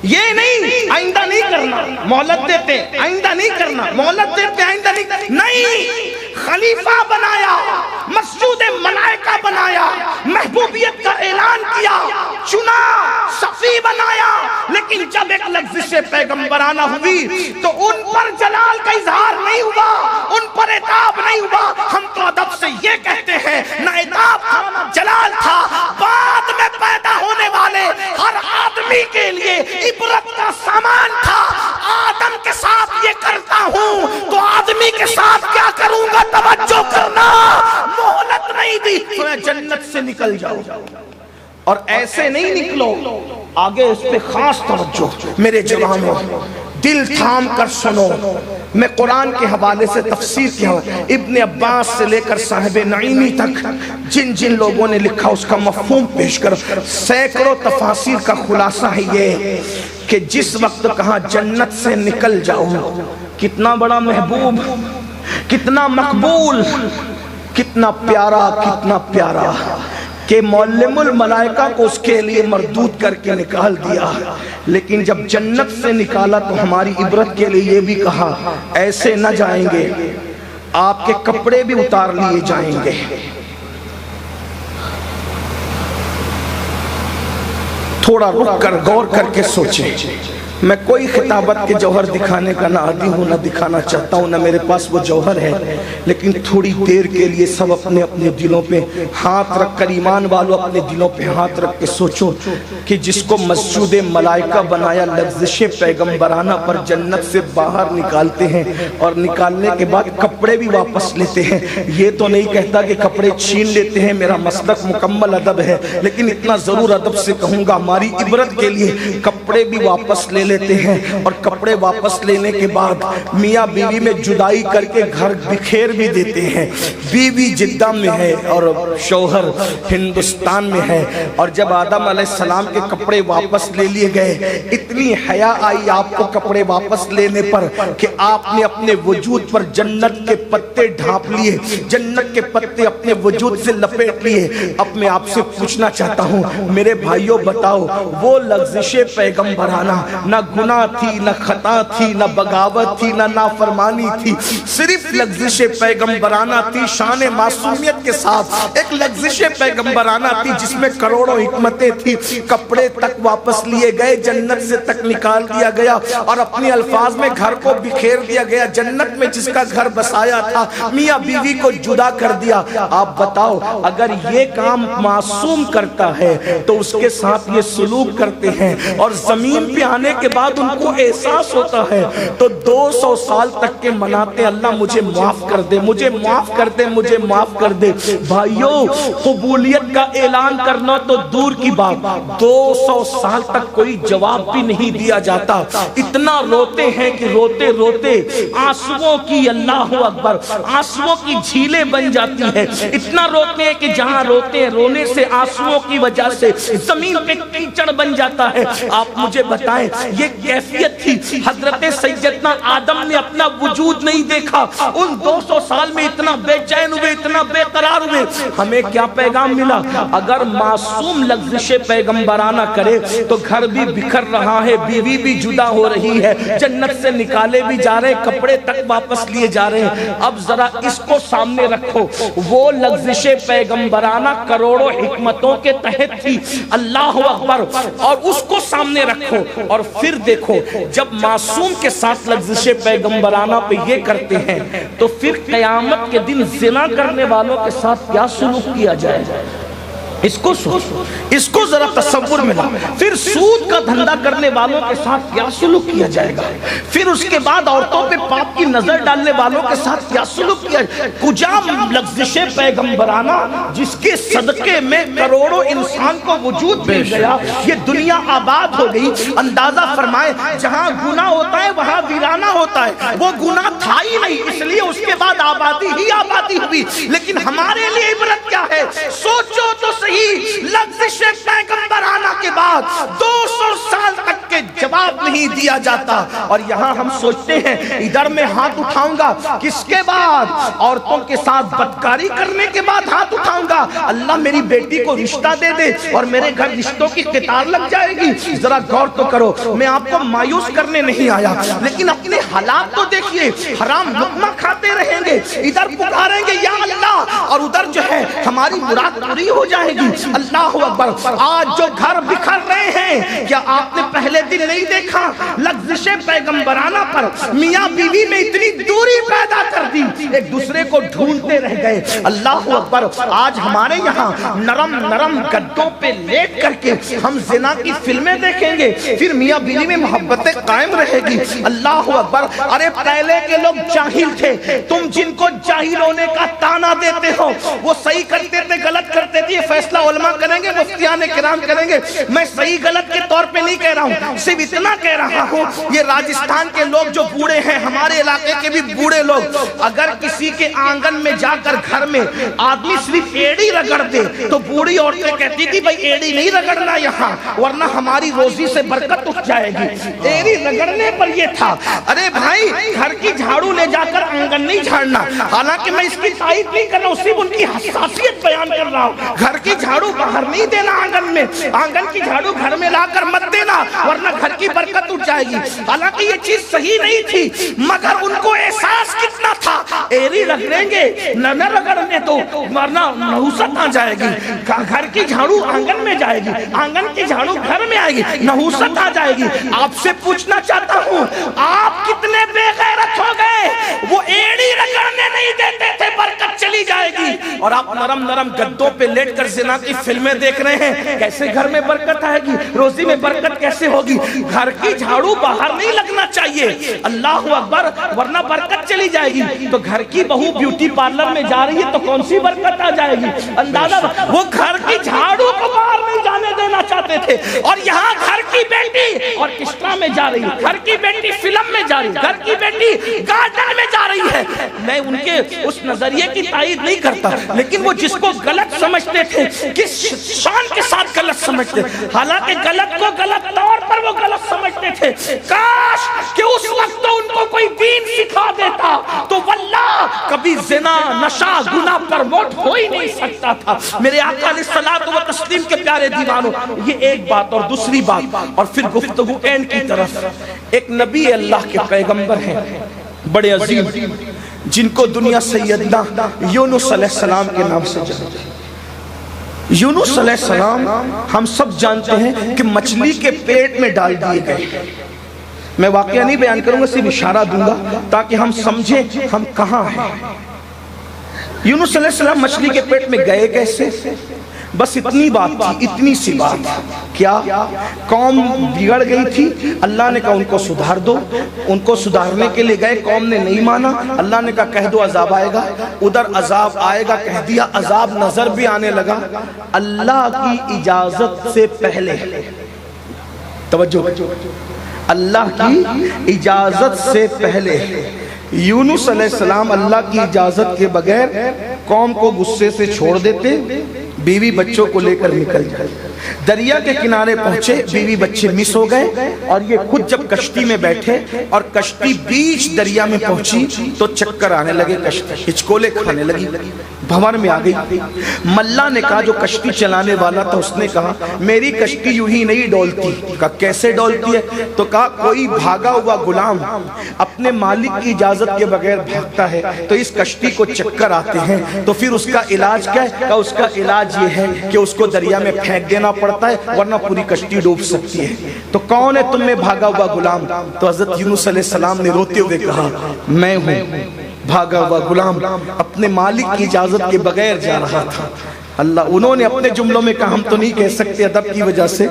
یہ نہیں آئندہ نہیں کرنا، مہلت دیتے آئندہ نہیں کرنا، مہلت دیتے آئندہ نہیں، خلیفہ بنایا، مسجود ملائکہ بنایا، محبوبیت کا اعلان کیا، چنا، صفی بنایا، لیکن جب ایک لغزش پیغمبرانہ ہوئی تو ان پر جلال کا اظہار نہیں ہوا، ان پر عتاب نہیں ہوا۔ ہم تو ادب سے یہ کہتے ہیں نہ عتاب تھا نہ جلال تھا، بعد میں پیدا ہونے والے ہر آدمی کے لیے عبرت کا سامان تھا۔ آدم کے ساتھ یہ کرتا ہوں تو آدمی کے ساتھ کیا کروں گا، توجہ کرنا، مہلت نہیں دی، جنت سے نکل جاؤ، اور ایسے نہیں نکلو، آگے اس پہ خاص توجہ میرے جوانوں، دل تھام کر سنو۔ میں قرآن کے حوالے سے تفسیر کیا ابن عباس سے لے کر صاحب نعیمی تک جن جن لوگوں نے لکھا اس کا مفہوم پیش کر، سینکڑوں تفاسیر کا خلاصہ ہے یہ کہ جس وقت کہا جنت سے نکل جاؤ، کتنا بڑا محبوب، کتنا مقبول، کتنا پیارا کہ معلم الملائکہ کو اس کے لیے مردود کر کے نکال دیا، لیکن جب جنت سے نکالا تو ہماری عبرت کے لیے یہ بھی کہا ایسے نہ جائیں گے، آپ کے کپڑے بھی اتار لیے جائیں گے۔ تھوڑا رک کر غور کر کے سوچیں، میں کوئی خطابت کے جوہر دکھانے کا نہ عادی ہوں، نہ دکھانا چاہتا ہوں، نہ میرے پاس وہ جوہر ہے، لیکن تھوڑی دیر کے لیے سب اپنے اپنے دلوں پہ ہاتھ رکھ کر، ایمان والوں اپنے دلوں پہ ہاتھ رکھ کے سوچو کہ جس کو مسجود ملائکہ بنایا، لغزش پیغمبرانہ پر جنت سے باہر نکالتے ہیں اور نکالنے کے بعد کپڑے بھی واپس لیتے ہیں۔ یہ تو نہیں کہتا کہ کپڑے چھین لیتے ہیں، میرا مسلک مکمل ادب ہے، لیکن اتنا ضرور ادب سے کہوں گا ہماری عبرت کے لیے کپڑے بھی واپس لے لیتے ہیں، اور کپڑے واپس لینے کے بعد میاں بیوی میں جدائی کر کے گھر بکھیر بھی دیتے ہیں، بیوی جدہ میں ہے اور شوہر ہندوستان میں ہے۔ اور جب آدم علیہ السلام کے کپڑے واپس لے لیے گئے، اتنی حیا آئی آپ کو کپڑے واپس لینے پر کہ آپ نے اپنے وجود پر جنت کے پتے ڈھانپ لیے، جنت کے پتے اپنے وجود سے لپیٹ لیے۔ اب میں آپ سے پوچھنا چاہتا ہوں میرے بھائیوں، بتاؤ وہ لغزش پیغمبرانہ نہ گناہ تھی، نہ خطا تھی، نہ بغاوت تھی، نہ نافرمانی تھی، صرف لغزش پیغمبرانہ تھی، شان معصومیت کے ساتھ ایک لغزش پیغمبرانہ تھی جس میں کروڑوں حکمتیں تھی۔ کپڑے تک واپس لیے گئے، جنت سے تک نکال دیا گیا، اور اپنے الفاظ میں گھر کو بکھیر دیا گیا، جنت میں جس کا گھر بسایا تھا میاں بیوی کو جدا کر دیا۔ آپ بتاؤ اگر یہ کام معصوم کرتا ہے تو اس کے ساتھ یہ سلوک کرتے ہیں، اور زمین پہ آنے کے بعد ان کو احساس ہوتا ہے تو 200 سال تک کے مناتے اللہ مجھے معاف کر دے، مجھے معاف کر دے، مجھے معاف کر دے۔ بھائیوں قبولیت کا اعلان کرنا تو دور کی بات، 200 سال تک کوئی جواب بھی نہیں دیا جاتا، اتنا روتے ہیں کہ روتے روتے آنسوؤں کی، اللہ اکبر، آنسوؤں کی جھیلیں بن جاتی ہے، اتنا روتے ہیں کہ جہاں روتے ہیں رونے سے آنسوؤں کی وجہ سے زمین پہ کیچڑ بن جاتا ہے۔ آپ مجھے بتائیں یہ کیفیت تھی. حضرت سیدنا آدم نے اپنا وجود نہیں دیکھا, ان 200 سال میں اتنا بے چین ہوئے, اتنا بے قرار ہوئے. ہمیں کیا پیغام ملا؟ اگر معصوم لغزش پیغمبرانہ کرے تو گھر بھی بکھر رہا ہے, بیوی بھی جدا ہو رہی ہے, جنت سے نکالے بھی جا رہے ہیں, کپڑے تک واپس لیے جا رہے ہیں. اب ذرا اس کو سامنے رکھو, وہ لغزش پیغمبرانہ کروڑوں حکمتوں کے تحت تھی, اللہ اکبر, اور اس کو سامنے رکھو اور پھر دیکھو جب معصوم کے ساتھ لغزش پیغمبرانہ پہ یہ کرتے ہیں تو پھر قیامت کے دن زنا کرنے والوں کے ساتھ کیا سلوک کیا جائے گا. اس کو سوچو, اس کو ذرا تصور میں لا. پھر سود کا دھندا کرنے والوں کے ساتھ کیا سلوک کیا جائے گا. پھر اس کے بعد عورتوں پہ پاپ کی نظر ڈالنے والوں کے ساتھ کیا سلوک کیا جائے گا. کجا لغزش پیغمبرانہ جس کے صدقے میں کروڑوں انسان کو وجود مل گیا, یہ دنیا آباد ہو گئی. اندازہ فرمائے جہاں گناہ ہوتا ہے وہاں ویرانہ ہوتا ہے. وہ گناہ تھا ہی نہیں, اس لیے اس کے بعد آبادی ہی آبادی ہوئی. لیکن ہمارے لیے عبرت کیا ہے؟ سوچو تو صحیح, لغزش پیغمبرانہ کے بعد 200 سال تک کے جواب نہیں دیا جاتا, اور یہاں ہم سوچتے ہیں ادھر میں ہاتھ اٹھاؤں گا, کس کے بعد؟ عورتوں کے ساتھ بدکاری کرنے کے بعد ہاتھ اٹھاؤں گا. اللہ میری بیٹی کو رشتہ دے دے اور میرے گھر رشتوں کی قطار لگ جائے گی. ذرا غور تو کرو, میں آپ کو مایوس کرنے نہیں آیا, لیکن اپنے حالات تو دیکھیے. حرام لقمہ کھاتے رہیں گے, ادھر پکاریں گے یا اللہ, اور ادھر جو ہے ہماری مراد پوری ہو جائے گی. اللہ اکبر. آج جو گھر بکھر رہے ہیں, کیا آپ نے پہلے دن نہیں دیکھا لغزش پیغمبرانہ پر میاں بیوی میں اتنی دوری پیدا کر دی, ایک دوسرے کو ڈھونڈتے رہ گئے. اللہ اکبر. آج ہمارے یہاں نرم نرم گدوں پہ لیٹ کر کے ہم زنا کی فلمیں دیکھیں گے, پھر میاں بیوی میں محبتیں قائم رہے گی. اللہ اکبر. ارے پہلے کے لوگ جاہل تھے, تم جن کو جاہل ہونے کا تانا دیتے ہو وہ صحیح کرتے تھے, غلط کرتے تھے. یہ فیصلہ علماء کریں گے, مفتیان کرام کریں گے. میں صحیح غلط کے طور پہ نہیں کہہ رہا ہوں, صرف اتنا کہہ رہا ہوں یہ راجستھان کے لوگ جو بوڑھے ہیں, ہمارے علاقے کے بھی بوڑھے لوگ, اگر کسی کے آنگن میں جا کر گھر میں آدمی صرف ایڑی رگڑ دے تو بوڑھی عورتیں کہتی تھی بھائی ایڑی نہیں رگڑنا یہاں ورنہ ہماری روزی سے برکت اٹھ جائے گی. ایڑی رگڑنے پر یہ تھا. ارے بھائی گھر کی جھاڑو لے جا کر آنگن نہیں جھاڑنا, حالانکہ میں اس کی تائید نہیں کر رہا ہوں, صرف ان کی حساسیت بیان کر رہا ہوں. گھر کی جھاڑو باہر نہیں دینا آنگن میں, آنگن کی جھاڑو گھر میں لا کر مت دینا ورنہ گھر کی برکت اٹھ جائے گی. حالانکہ یہ چیز صحیح نہیں تھی, مگر ان کو احساس کتنا تھا, ایری رگڑیں گے نہ رگڑنے تو ورنہ نحوست آ جائے گی. گھر کی جھاڑو آنگن میں جائے گی, آنگن کی جھاڑو گھر میں آئے گی, نحوست آ جائے گی. آپ سے پوچھنا چاہتا ہوں آپ کتنے بے غیرت ہو گئے, وہ ایڑی رگڑنے نہیں دیتے تھے, برکت چلی جائے گی, اور آپ نرم نرم گدوں پہ لیٹ کر زنا کی فلمیں دیکھ رہے ہیں. کیسے گھر میں برکت آئے گی, روزی میں برکت کیسے ہوگی؟ گھر کی جھاڑو باہر نہیں لگنا چاہیے. اللہ اکبر. ورنہ برکت چلی جائے گی. تو گھر کی بہو بیوٹی پارلر میں جا رہی ہے تو کون سی برکت آ جائے گی؟ اندازہ. وہ گھر کی جھاڑو کو باہر نہیں جانے دینا چاہتے تھے, اور یہاں گھر کی بیٹی آرکیسٹرا میں جا رہی ہے, گھر کی بیٹی فلم میں جا رہی ہے, گھر کی بیٹی گارڈن میں جا رہی ہے. میں ان کے اس نظریے کی تائید نہیں کرتا, لیکن وہ جس کو غلط سمجھتے تھے کس شان کے ساتھ غلط سمجھتے, حالانکہ غلط کو غلط طور پر وہ غلط سمجھتے تھے. کاش کہ اس وقت تو ان کو کوئی دین سکھا دیتا تو واللہ کبھی زنا نشہ گناہ پروموٹ ہو ہی نہیں سکتا تھا. میرے آقا علیہ الصلوۃ والتسلیم کے پیارے دیوانوں, یہ ایک بات. اور دوسری بات, اور پھر گفتگو اینڈ کی طرف, ایک نبی اللہ کے پیغمبر ہیں بڑے عظیم, جن کو دنیا سیدنا یونس علیہ السلام کے نام سے جانتے ہیں. یونس علیہ السلام ہم سب جانتے ہیں کہ مچھلی کے پیٹ میں ڈال دیے گئے. میں واقعہ نہیں بیان کروں گا, صرف اشارہ دوں گا تاکہ ہم سمجھیں ہم کہاں ہیں. یونس علیہ السلام مچھلی کے پیٹ میں گئے کیسے؟ بس اتنی بات تھی, اتنی سی بات. کیا قوم بگڑ گئی تھی, اللہ نے کہا ان کو سدھار دو. ان کو سدھارنے کے لیے گئے, قوم نے نہیں مانا, اللہ نے کہا کہہ دو عذاب آئے گا. ادھر عذاب آئے گا کہہ دیا, عذاب نظر بھی آنے لگا. اللہ کی اجازت سے پہلے, توجہ, اللہ کی اجازت سے پہلے یونس علیہ السلام اللہ کی اجازت کے بغیر قوم کو غصے سے چھوڑ دیتے, بیوی بچوں کو لے کر نکل جائے. دریا کے کنارے پہنچے، بیوی بچے مس ہو گئے، اور یہ خود جب کشتی میں بیٹھے اور کشتی بیچ دریا میں پہنچی تو چکر آنے لگے، کشتی ہچکولے کھانے لگی، بھنور میں آ گئی۔ ملا نے کہا، جو کشتی چلانے والا تھا، اس نے کہا میری کشتی یوں ہی نہیں ڈولتی۔ کہا کیسے ڈولتی ہے؟ تو کہا کوئی بھاگا ہوا غلام اپنے مالک کی اجازت کے بغیر بھاگتا ہے تو اس کشتی کو چکر آتے ہیں، تو پھر اس کا علاج کیا ہے؟ کہا اس کا علاج یہ ہے کہ اس کو دریا میں پھینک دینا پڑتا ہے ورنہ پوری کشتی ڈوب سکتی ہے۔ تو کون ہے تم میں بھاگا ہوا غلام؟ تو حضرت یونس علیہ السلام نے روتے ہوئے کہا میں ہوں بھاگا ہوا غلام، اپنے مالک کی اجازت کے بغیر جا رہا تھا۔ اللہ، انہوں نے اپنے جملوں میں کہا ہم تو نہیں کہہ سکتے ادب کی وجہ سے،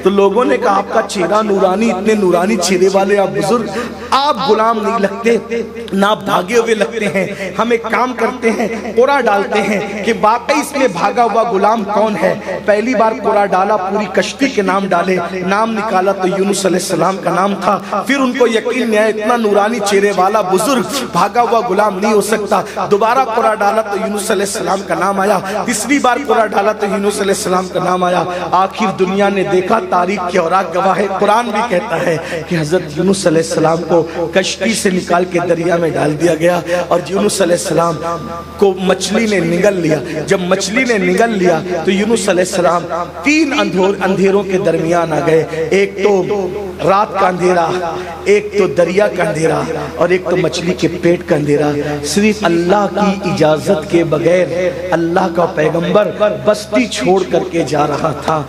تو لوگوں نے کہا آپ کا چہرہ نورانی، اتنے نورانی چہرے والے آپ بزرگ، آپ غلام نہیں لگتے، نہ بھاگے ہوئے لگتے ہیں۔ ہم ایک کام کرتے ہیں، قرآن ڈالتے ہیں کہ واقعی اس میں بھاگا ہوا غلام کون ہے۔ پہلی بار قرآن ڈالا، پوری کشتی کے نام ڈالے، نام نکالا تو یونس علیہ السلام کا نام تھا۔ پھر ان کو یقین نہیں آیا اتنا نورانی چہرے والا بزرگ بھاگا ہوا غلام نہیں ہو سکتا۔ دوبارہ قرآن ڈالا تو یونس علیہ السلام کا نام آیا، تیسری قرآن ڈالا تو یونس علیہ السلام کا نام آیا۔ آخر دنیا نے دیکھا، تاریخ کی اوراق گواہ ہے، قرآن بھی کہتا ہے کہ حضرت یونس علیہ السلام کو کشتی سے نکال کے دریا میں ڈال دیا گیا، اور یونس علیہ السلام کو مچھلی نے نگل لیا۔ جب مچھلی نے نگل لیا تو یونس علیہ السلام تین اندھیروں کے درمیان آ گئے، ایک تو رات کا اندھیرا، ایک تو دریا کا اندھیرا، اور ایک تو مچھلی کے پیٹ کا اندھیرا۔ صرف اللہ کی اجازت کے بغیر اللہ کا پیغمبر بستی چھوڑ کر کے جا رہا تھا،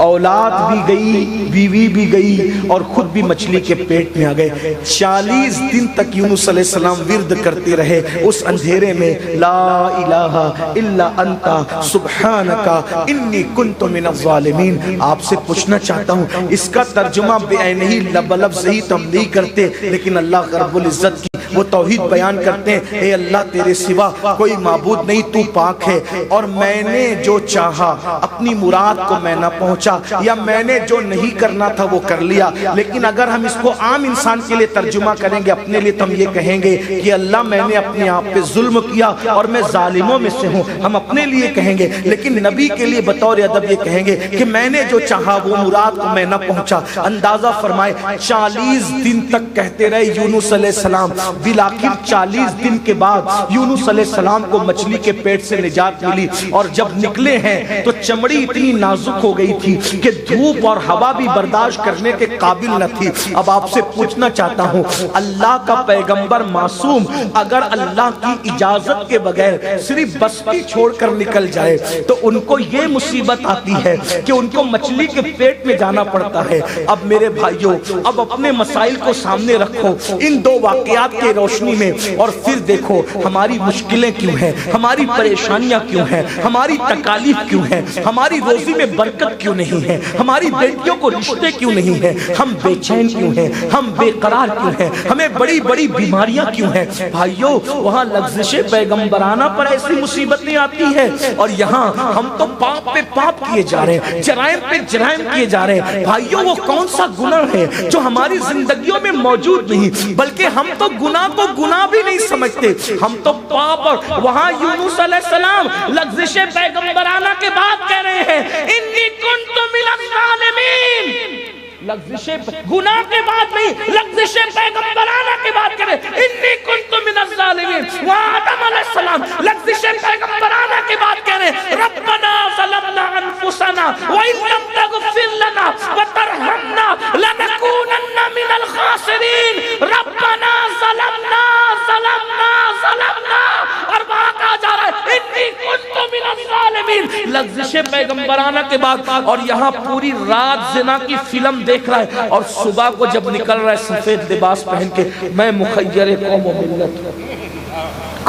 اولاد بھی گئی، بیوی بھی گئی، اور خود بھی مچھلی کے پیٹ میں آ گئے۔ 40 دن تک یونس علیہ السلام ورد کرتے رہے اس اندھیرے میں، لا الہ الا انت سبحانک انی کنت من الظالمین۔ آپ سے پوچھنا چاہتا ہوں، اس کا ترجمہ بے عینہ لفظ ہی تو ہم نہیں کرتے، لیکن اللہ رب العزت کی وہ توحید بیان کرتے ہیں، اے اللہ تیرے سوا کوئی معبود نہیں، تو پاک ہے، اور میں نے جو چاہا اپنی مراد کو میں نہ پہنچا، یا میں نے جو نہیں کرنا تھا وہ کر لیا۔ لیکن اگر ہم اس کو عام انسان کے لیے ترجمہ کریں گے، اپنے لیے، تو ہم یہ کہیں گے کہ اللہ میں نے اپنے آپ پہ ظلم کیا اور میں ظالموں میں سے ہوں، ہم اپنے لیے کہیں گے۔ لیکن نبی کے لیے بطور ادب یہ کہیں گے کہ میں نے جو چاہا وہ مراد کو میں نہ پہنچا۔ اندازہ فرمائے 40 دن تک کہتے رہے یونس علیہ السلام، بالآخر 40 دن کے بعد یونس علیہ السلام کو مچھلی کے پیٹ سے نجات ملی، اور جب نکلے ہیں تو چمڑی اتنی نازک ہو گئی تھی کہ دھوپ اور ہوا بھی برداشت کرنے کے قابل نہ تھی۔ اب آپ سے پوچھنا چاہتا ہوں، اللہ کا پیغمبر معصوم اگر اللہ کی اجازت کے بغیر صرف بستی چھوڑ کر نکل جائے تو ان کو یہ مصیبت آتی ہے کہ ان کو مچھلی کے پیٹ میں جانا پڑتا ہے۔ اب میرے بھائیوں، اب اپنے مسائل کو سامنے رکھو ان دو واقعات کے روشنی میں، اور پھر دیکھو ہماری مشکلیں کیوں ہیں، ہماری پریشانیاں کیوں ہیں، ہماری تکالیف کیوں ہیں، ہماری روزی میں برکت کیوں نہیں ہے، ہماری بیٹیوں کو رشتے کیوں نہیں ہیں، ہم بے چین کیوں ہیں، ہم بے قرار کیوں ہیں، ہمیں بڑی بڑی بیماریاں کیوں ہیں۔ بھائیوں، وہاں لغزش پیغمبرانہ پر ایسی مصیبتیں آتی ہیں، اور یہاں ہم تو پاپ پہ پاپ کیے جا رہے ہیں، جرائم پہ جرائم کیے جا رہے ہیں۔ بھائیوں، وہ کون سا گناہ ہے جو ہماری زندگیوں میں موجود نہیں، بلکہ ہم تو گناہ کو گناہ بھی نہیں سمجھتے، ہم تو پاپ۔ اور وہاں یونس علیہ السلام لغزش پیغمبرانہ کے بعد کہہ رہے ہیں انی کنت من الظالمین۔ لغزش گناہ کے بعد نہیں، لغزش پیغمبرانہ کے بعد کہہ رہے ہیں انی کنت من الظالمین۔ وہاں آدم علیہ السلام لغزش پیغمبرانہ کے بعد کہہ رہے ہیں ربنا ظلمنا انفسنا وان لم تغفر لنا وترحمنا لنکونن من الخاسرین۔ ربنا ظلمنا ظلمنا ظلمنا، اور وہاں کہا جا رہا ہے انی کنت من الظالمین۔ لغزش پیغمبرانہ کے بعد، اور یہاں پوری رات زنا کی فلم دیکھ رہا ہے، اور صبح کو جب نکل رہا ہے سفید لباس پہن کے، میں مخیر قوم و ملت۔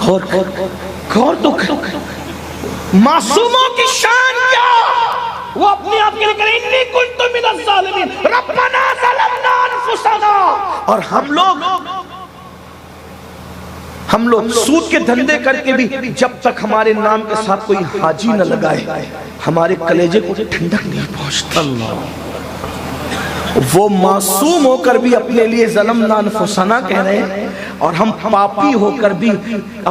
غور تو معصوموں کی شان کیا، وہ اپنے آپ کے لئے کریں انی کنت من الظالمین ربنا ظلمنا انفسنا۔ اور ہم لوگ سود کے دھندے کر کے بھی جب تک ہمارے نام کے ساتھ کوئی حاجی نہ لگائے ہمارے کلیجے کو ٹھنڈک نہیں پہنچتا۔ وہ معصوم ہو کر بھی اپنے لیے ظلمنا انفسنا کہہ رہے ہیں، اور ہم پاپی ہو کر بھی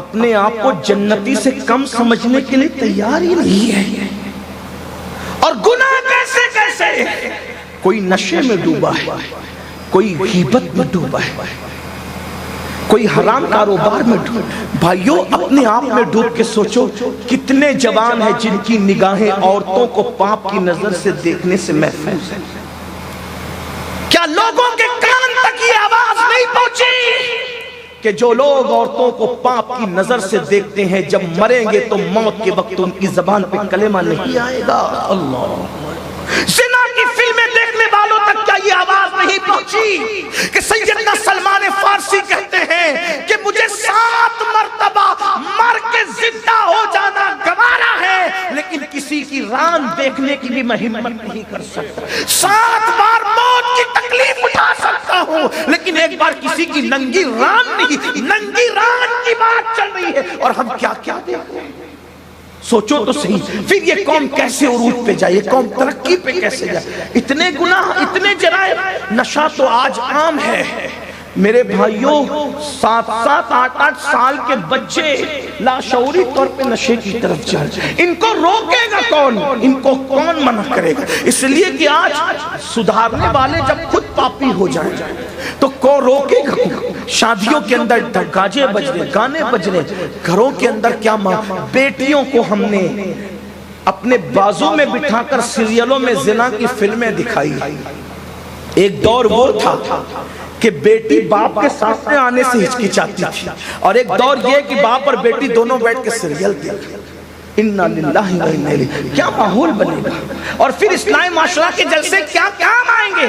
اپنے آپ کو جنتی سے کم سمجھنے کے لیے تیار ہی نہیں ہے۔ اور گناہ کیسے کیسے، کوئی نشے میں ڈوبا ہے، کوئی غیبت میں ڈوبا ہے، کوئی حرام کاروبار میں ڈوب۔ بھائیو اپنے آپ میں ڈوب کے سوچو، کتنے جوان ہیں جن کی نگاہیں عورتوں کو پاپ کی نظر سے دیکھنے سے محفوظ ہیں؟ کیا لوگوں کے کان تک یہ آواز نہیں پہنچی کہ جو لوگ عورتوں کو پاپ کی نظر سے دیکھتے ہیں جب مریں گے تو موت کے وقت ان کی زبان پہ کلمہ نہیں آئے گا؟ اللہ، زنا کی فلمیں دیکھنے والوں تک کیا یہ آواز نہیں پہنچی کہ سیدنا سلمان فارسی کہتے ہیں کہ مجھے 7 مرتبہ مر کے زندہ ہو جانا گوارا ہے، لیکن کسی کی ران دیکھنے کی بھی میں ہمت نہیں کر سکتا۔ 7 بار موت کی تکلیف اٹھا سکتا ہوں، لیکن ایک بار کسی کی ننگی ران نہیں، ننگی ران کی بات چل رہی ہے، اور ہم کیا کیا دیکھتے ہیں؟ سوچو تو صحیح، پھر یہ قوم کیسے عروج پہ جائے، یہ قوم ترقی پہ کیسے جائے؟ اتنے گناہ، اتنے جرائم، نشہ تو آج عام ہے میرے بھائیوں۔ 7-7 8-8 سال کے بچے لاشعوری طور پہ نشے کی طرف جائیں، ان کو روکے گا کون؟ ان کو کون منع کرے گا؟ اس لیے کہ آج سدھارنے والے جب خود پاپی ہو جائیں تو کون روکے گا؟ شادیوں کے اندر گاجے بج رہے، گانے بج رہے، گھروں کے اندر کیا بیٹیوں کو ہم نے اپنے بازو میں بٹھا کر سیریلوں میں زنا کی فلمیں دکھائی۔ ایک دور وہ تھا کہ بیٹی باپ کے سامنے آنے سے ہچکچاتی تھی، اور ایک دور یہ کہ باپ اور بیٹی دونوں بیٹھ کے سیریل دیکھتے۔ اِنَّا لِلَّهِ وَإِنَّا إِلَيْهِ، کیا ماحول بنے گا؟ اور پھر اسلامی معاشرہ کے جلسے کیا کام آئیں گے؟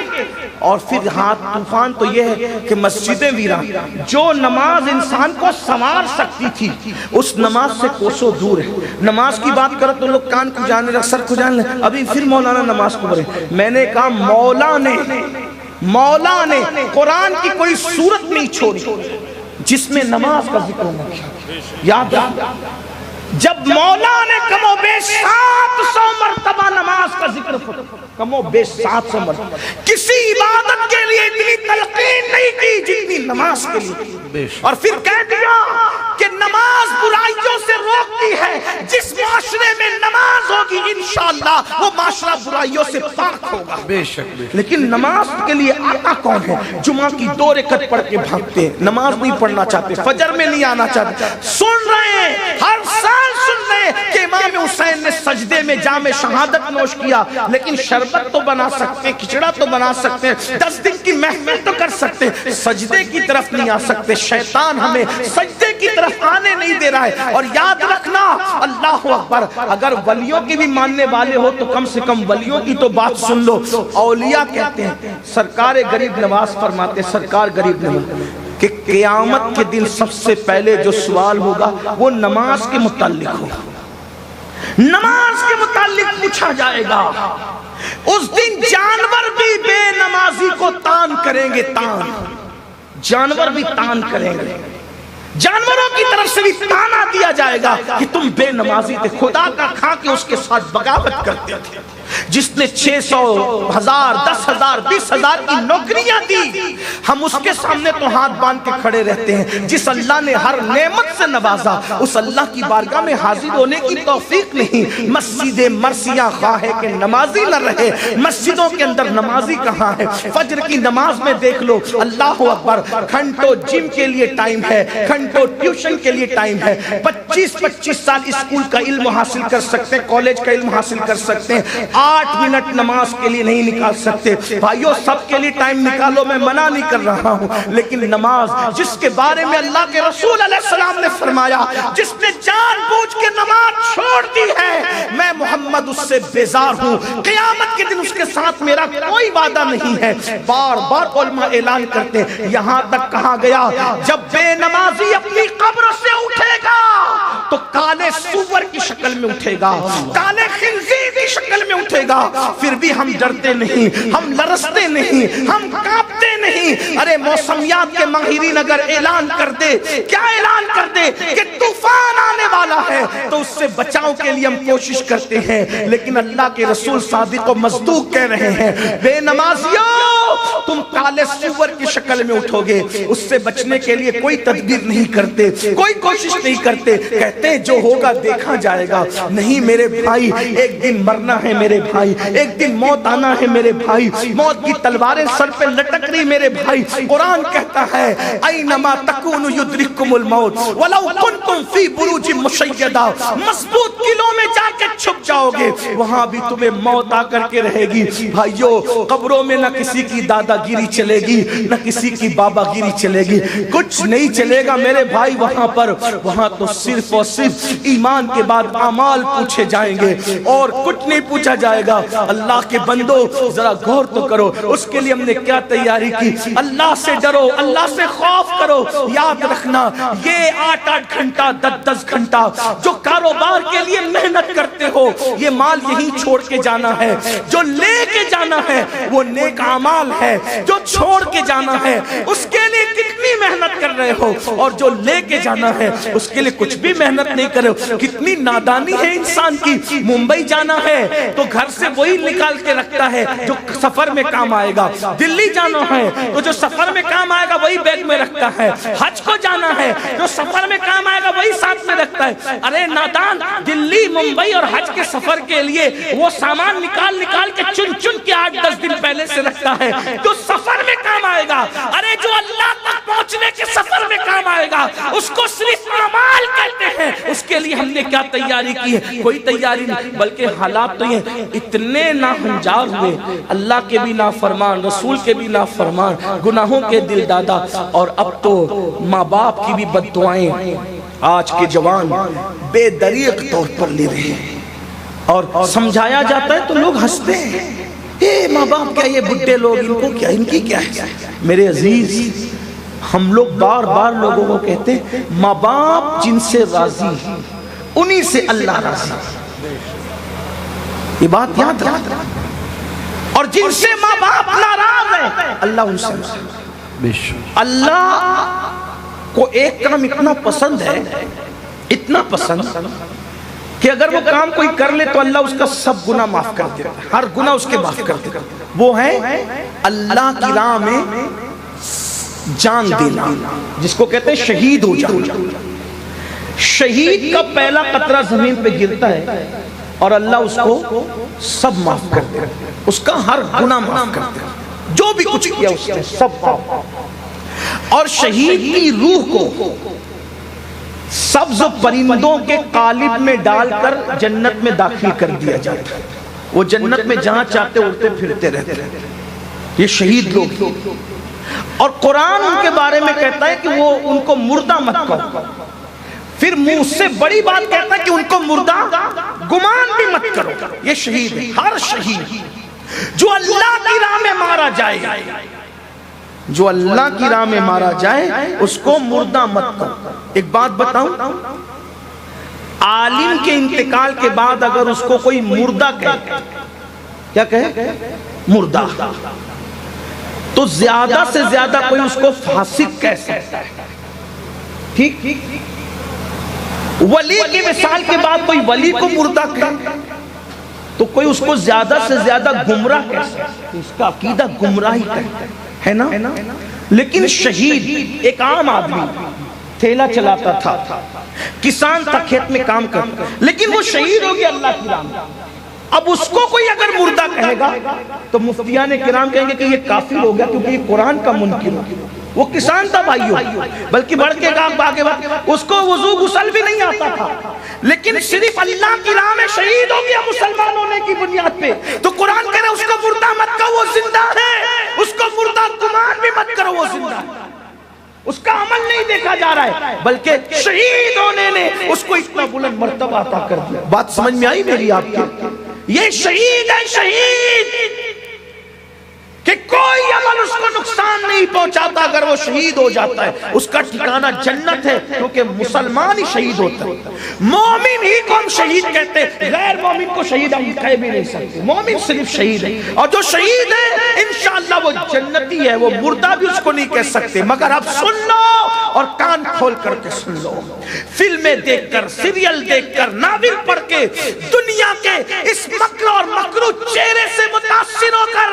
اور پھر ہاتھ طوفان تو یہ ہے کہ مسجدیں ویران، جو نماز انسان کو سنوار سکتی تھی اس نماز سے کوسوں دور ہے۔ نماز کی بات کرو تو لوگ کان کو جانے رکھ، سر کو جانے لیں، ابھی پھر مولانا نماز کو پڑھے۔ میں نے کہا مولا نے قرآن کی کوئی سورت نہیں چھوڑی جس میں نماز کا ذکر نہ کیا۔ یاد رکھنا، جب مولا نے کم و بیش 700 مرتبہ نماز کا ذکر فرمایا، کم و بیش 700 مرتبہ، کسی عبادت کے لیے اتنی تلقین نہیں کی جتنی نماز کے لیے، اور پھر کہہ دیا کہ نماز برائیوں سے روکتی ہے، جس معاشرے میں نماز ہوگی انشاءاللہ وہ معاشرہ برائیوں سے پاک ہوگا۔ بے شک۔ لیکن نماز کے لیے آتا کون ہے؟ جمعہ کی 2 رکعت پڑھ کے بھاگتے ہیں، نماز نہیں پڑھنا چاہتے، فجر میں نہیں آنا چاہتے۔ سن رہے ہیں، ہر سال سن رہے ہیں کہ امام حسین نے سجدے میں جام شہادت نوش کیا، لیکن شربت تو بنا سکتے، کھچڑا تو بنا سکتے، 10 دن کی محفل تو کر سکتے، سجدے کی طرف نہیں آ سکتے۔ شیطان ہمیں سجدے کی طرف آنے نہیں دے رہا ہے۔ اور یاد رکھنا، اللہ اکبر، اگر ولیوں کی بھی ماننے والے ہو تو کم سے کم ولیوں کی تو بات سن لو۔ اولیاء کہتے ہیں، سرکار غریب نواز فرماتے، سرکار غریب نواز کہ قیامت کے دن سب سے پہلے جو سوال ہوگا وہ نماز کے متعلق ہوگا، نماز کے متعلق پوچھا جائے گا۔ اس دن جانور بھی بے نمازی کو تان کریں گے، تان، جانور بھی تان کریں گے، جانوروں کی طرف سے بھی تانا دیا جائے گا کہ تم بے نمازی تھے، خدا کا کھا کے اس کے ساتھ بغاوت کرتے تھے۔ جس نے 600 1000 10,000 20,000 کی نوکریاں دی، ہم اس کے سامنے تو ہاتھ باندھ کے کھڑے رہتے ہیں۔ جس اللہ نے ہر نعمت سے نوازا، اس اللہ کی بارگاہ میں حاضر ہونے کی توفیق نہیں۔ مسجد مرثیہ خواہ ہے کہ نمازی نہ رہے، مسجدوں کے اندر نمازی کہاں ہے؟ فجر کی نماز میں دیکھ لو، اللہ اکبر، گھنٹوں جم کے لیے ٹائم ہے، گھنٹوں ٹیوشن کے لیے ٹائم ہے، 25 سال اسکول کا علم حاصل کر سکتے ہیں، کالج کا علم حاصل کر سکتے ہیں، 8 منٹ نماز کے لیے نہیں نکال سکتے۔ بھائیو سب کے لیے ٹائم نکالو، میں منع نہیں کر رہا ہوں، لیکن نماز جس کے بارے میں اللہ کے رسول علیہ السلام نے فرمایا، جس نے جان بوجھ کے نماز چھوڑ دی ہے، میں محمد اس سے بیزار ہوں، قیامت کے دن اس کے ساتھ میرا کوئی وعدہ نہیں ہے۔ بار بار علماء اعلان کرتے ہیں، یہاں تک کہا گیا جب بے نمازی اپنی قبر سے اٹھے گا تو کالے سور کی شکل میں اٹھے گا، کالے خنزیر کی شکل میں اٹھے گا، پھر بھی ہم ڈرتے نہیں، ہم لرزتے نہیں، ہم کانپتے نہیں۔ ارے موسمیات کے ماہرین اگر اعلان کر دے، کیا اعلان کر دے کہ طوفان آنے والا ہے، تو اس سے بچاؤ کے لیے ہم کوشش کرتے ہیں، لیکن اللہ کے رسول صادق و مصدوق کہہ رہے ہیں، بے نمازیوں تم کالے سور کی شکل میں اٹھو گے، اس سے بچنے کے لیے کوئی تدبیر نہیں کرتے، کوئی کوشش نہیں کرتے، کہتے جو ہوگا دیکھا جائے گا۔ نہیں میرے بھائی، ایک دن مرنا ہے میرے بھائی، ایک دن موت آنا ہے میرے بھائی، موت کی تلواریں سر پہ لٹک رہی میرے بھائی۔ قرآن کہتا ہے اینما تکونوا یدرککم الموت ولو کنتم فی بروج مشیدہ، مضبوط قلعوں میں جا کے چھپ جاؤ گے، وہاں بھی تمہیں موت آ کر کے رہے گی۔ بھائیو، قبروں میں نہ کسی کی دادا گیری چلے گی، نہ کسی کی بابا گیری چلے گی، کچھ نہیں چلے گا میرے بھائی وہاں پر۔ وہاں تو صرف اور صرف ایمان کے بعد اعمال پوچھے جائیں گے اور کچھ نہیں پوچھا جائے گا۔ اللہ کے بندو ذرا غور تو کرو، اس کے لیے ہم نے کیا تیاری کی۔ اللہ سے ڈرو، اللہ سے خوف کرو۔ یاد رکھنا، یہ 8-8 گھنٹہ 10-10 گھنٹہ جو کاروبار کے لیے محنت کرتے ہو، یہ مال یہی چھوڑ کے جانا ہے۔ جو لے کے جانا ہے وہ نیک اعمال ہے، جو چھوڑ کے جانا ہے اس کے لیے کتنی محنت کر رہے ہو، اور جو لے کے جانا ہے اس کے لیے کچھ بھی محنت نہیں کر رہے ہو۔ کتنی نادانی ہے انسان کی۔ ممبئی جانا ہے تو گھر سے وہی نکال کے رکھتا ہے جو سفر میں کام آئے گا، دلی جانا ہے تو جو سفر میں کام آئے گا وہی بیگ میں رکھتا ہے، حج کو جانا ہے جو سفر میں کام آئے گا وہی ساتھ میں رکھتا ہے۔ ارے نادان، دلی ممبئی اور حج کے سفر کے لیے وہ سامان نکال کے چن کے 8-10 دن پہلے سے رکھتا ہے جو سفر میں کام آئے گا۔ ارے جو اللہ تک پہنچنے کے سفر میں کام آئے گا اس کو صرف اعمال کہتے ہیں۔ اس کے لیے ہم نے کیا تیاری کی ہے؟ کوئی تیاری نہیں، بلکہ حالات تو یہ اتنے ناہنجار ہوئے، اللہ کے بھی نافرمان، رسول کے بھی نافرمان، گناہوں کے دل دادا، اور اب تو ماں باپ کی بھی بد دعائیں آج کے جوان بے دریغ طور پر لے رہے ہیں، اور سمجھایا جاتا ہے تو لوگ ہنستے ہیں، اے ماں باپ کیا یہ بڈھے لوگ، ان کو کیا، ان کی کیا ہے۔ میرے عزیز، ہم لوگ بار بار لوگوں کو کہتے ہیں ماں باپ جن سے راضی انہی سے اللہ راضی، یہ بات یاد رکھ، اور جن سے ماں باپ ناراض ہے اللہ ان سے راضی۔ اللہ کو ایک کام اتنا پسند ہے، اتنا پسند کہ اگر وہ کام کوئی کر لے تو اللہ اس کا سب گناہ معاف کر دیتا ہے، ہر گناہ اس کے معاف کر دیتا ہے۔ وہ ہے اللہ کی راہ میں جان دینا، جس کو کہتے ہیں شہید ہو جانا۔ شہید کا پہلا قطرہ زمین پہ گرتا ہے اور اللہ اس کو سب معاف کر دیتا ہے، اس کا ہر گناہ معاف کر دیتا ہے، جو بھی کچھ کیا اس نے سب معاف۔ اور شہید کی روح کو سبز پرندوں کے قالب میں ڈال کر جنت میں داخل کر دیا جاتا ہے، وہ جنت میں جہاں چاہتے اڑتے پھرتے رہتے ہیں، یہ شہید لوگ۔ اور قرآن ان کے بارے میں کہتا ہے کہ وہ ان کو مردہ مت کہو، پھر منہ سے بڑی بات کہتا ہے کہ ان کو مردہ گمان بھی مت کرو۔ یہ شہید ہے، ہر شہید جو اللہ کی راہ میں مارا جائے، جو اللہ کی راہ میں مارا جائے اس کو مردہ مت کہو۔ ایک بات بتاؤں، عالم کے انتقال کے بعد اگر اس کو کوئی مردہ کہے، کیا کہے؟ مردہ، تو زیادہ سے زیادہ کوئی اس کو فاسق کہہ سکتا ہے، ٹھیک؟ ولی کی مثال کے بعد کوئی ولی کو مردہ کہے تو کوئی اس کو زیادہ سے زیادہ گمراہ کہہ سکتا ہے، اس کا عقیدہ گمراہی ہے نا۔ لیکن شہید ایک عام آدمی تھیلا چلاتا تھا، کسان تھا، کھیت میں کام کرتا، لیکن وہ شہید ہو گیا اللہ کی راہ میں۔ اب اس کو کوئی اگر مردہ کہے گا تو مفتیان کرام کہیں گے کہ یہ کافر ہو گیا، کیونکہ یہ قرآن کا منکر ہو۔ وہ کسان تھا بھائیو، بلکہ بڑھ کے اس کو وضو غسل بھی نہیں آتا تھا، لیکن صرف اللہ کی راہ میں شہید ہو گیا مسلمان ہونے کی بنیاد پہ، تو قرآن کہہ رہے اس کو مردہ مت کہو، وہ زندہ ہے، اس کو مردہ گمان بھی مت کرو، وہ زندہ ہے، اس کا عمل نہیں دیکھا جا رہا ہے، بلکہ شہید ہونے نے اس کو اتنا بلند مرتبہ عطا کر دیا۔ بات سمجھ میں آئی میری آپ کی؟ یہ شہید ہے، شہید کہ کوئی عمل اس کو نقصان نہیں پہنچاتا اگر وہ شہید ہو جاتا ہے، اس کا ٹھکانہ جنت ہے، کیونکہ مسلمان ہی شہید ہوتا ہے۔ مومن ہی کو ہم شہید کہتے ہیں، غیر مومن کو شہید ہم کہہ بھی نہیں سکتے، مومن صرف شہید ہے، اور جو شہید ہے انشاءاللہ وہ جنتی ہے، وہ مردہ بھی اس کو نہیں کہہ سکتے۔ مگر اب سن لو اور کان کھول کر کے سن لو، فلمیں دیکھ کر، سیریل دیکھ کر، ناول پڑھ کے، دنیا کے اس مکر اور مکروہ چہرے سے متاثر ہو کر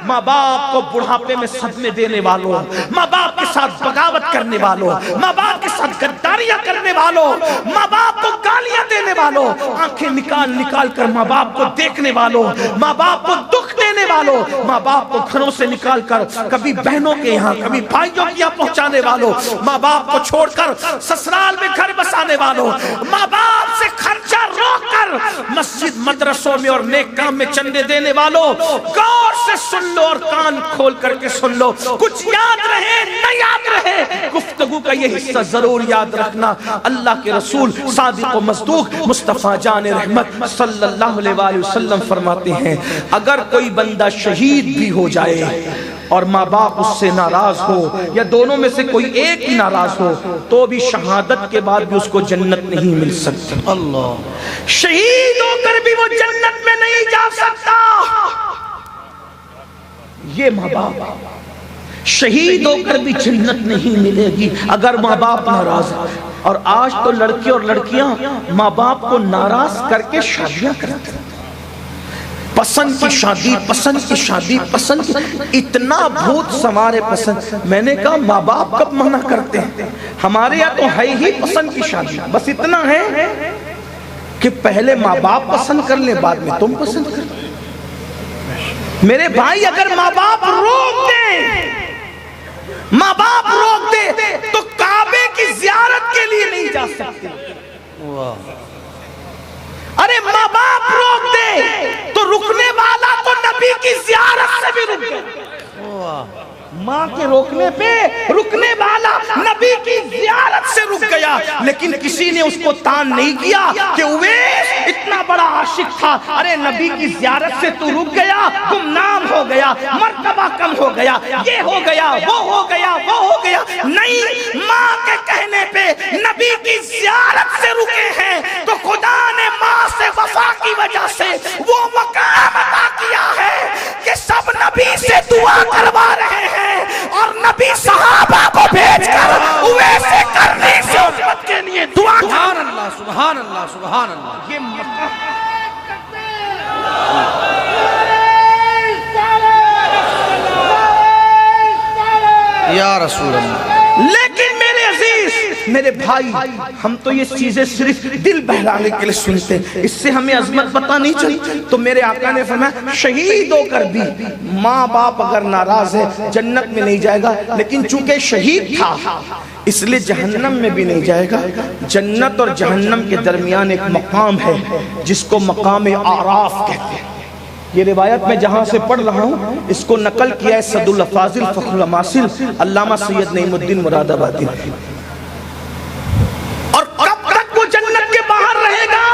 ماں باپ کو بڑھاپے میں صدمے دینے والوں، ماں باپ کے ساتھ بغاوت کرنے والوں، ماں باپ کے ساتھ غداریاں کرنے والوں، ماں باپ کو گالیاں دینے والوں، آنکھیں نکال نکال کر ماں باپ کو دیکھنے والوں، ماں باپ کو دکھ دینے والوں، ماں باپ کو گھروں سے نکال کر کبھی بہنوں کے یہاں کبھی بھائیوں کے یہاں پہنچانے والوں، ماں باپ کو چھوڑ کر سسرال میں گھر بسانے والوں، ماں باپ سے خرچہ روک کر مسجد مدرسوں میں اور نیک کام میں چندے دینے والوں، غور سے سن لو اور کان کھول کر کے سن لو، کچھ یاد رہے نہ یاد رہے، گفتگو کا یہ حصہ ضرور یاد رکھنا۔ اللہ کے رسول صادق و مصدوق مصطفیٰ جان رحمت صلی اللہ علیہ وآلہ وسلم فرماتے ہیں اگر کوئی بندہ شہید بھی ہو جائے اور ماں باپ اس سے ناراض ہو یا دونوں میں سے کوئی ایک ہی ناراض ہو تو بھی شہادت کے بعد بھی اس کو جنت نہیں مل سکتی۔ اللہ، شہید ہو کر بھی وہ جنت میں نہیں جا سکتا۔ یہ ماں باپ شہید ہو کر بھی جنت نہیں ملے گی اگر ماں باپ ناراض ہیں۔ اور آج تو لڑکے اور لڑکیاں ماں باپ کو ناراض کر کے شادیاں کرتے ہیں، پسند کی شادی، پسند کی شادی، پسند کی، اتنا بھوت سوارے پسند۔ میں نے کہا ماں باپ کب منع کرتے ہیں؟ ہمارے یہاں تو ہے ہی پسند کی شادی، بس اتنا ہے کہ پہلے ماں باپ پسند کر لیں بعد میں تم پسند کر لیں۔ میرے بھائی اگر ماں باپ روک دیں، ماں باپ روک دے تو کعبے کی زیارت کے لیے نہیں جا سکتے۔ ارے ماں باپ روک دے تو رکنے والا تو نبی کی زیارت سے بھی رک گیا۔ ماں کے روکنے پہ رکنے والا نبی کی زیارت سے رک گیا، لیکن کسی نے اس کو تان نہیں کیا کہ اویس اتنا بڑا عاشق تھا، ارے نبی کی زیارت سے تو رک گیا، گمنام ہو گیا، مرتبہ کم ہو گیا، یہ ہو گیا، وہ ہو گیا، وہ ہو گیا۔ نہیں، ماں کے کہنے پہ نبی کی زیارت سے رکے ہیں تو خدا نے ماں سے وفا کی وجہ سے وہ مقام عطا کیا ہے کہ سب نبی سے دعا کروا رہے ہیں، اور نبی صحابہ کو بھیج کر اویس کرنی سے امت کے لیے دعا کر۔ سبحان اللہ، سبحان اللہ، سبحان اللہ۔ یہ مقام یا رسول اللہ۔ لیکن میرے عزیز، میرے بھائی، ہم تو یہ چیزیں صرف دل بہلانے کے لیے سنتے ہیں، اس سے ہمیں عظمت پتہ نہیں چلی۔ تو میرے آقا نے فرمایا شہید ہو کر بھی ماں باپ اگر ناراض ہے جنت میں نہیں جائے گا، لیکن چونکہ شہید تھا اس لیے جہنم میں بھی نہیں جائے گا۔ جنت اور جہنم کے درمیان ایک مقام ہے جس کو مقام اعراف کہتے ہیں۔ یہ روایت میں جہاں سے پڑھ رہا ہوں اس کو نقل کیا ہے سعد الافاضل فخر الاماثل علامہ سید نعیم الدین مراد آبادی۔ اور کب تک وہ جنت کے باہر رہے گا؟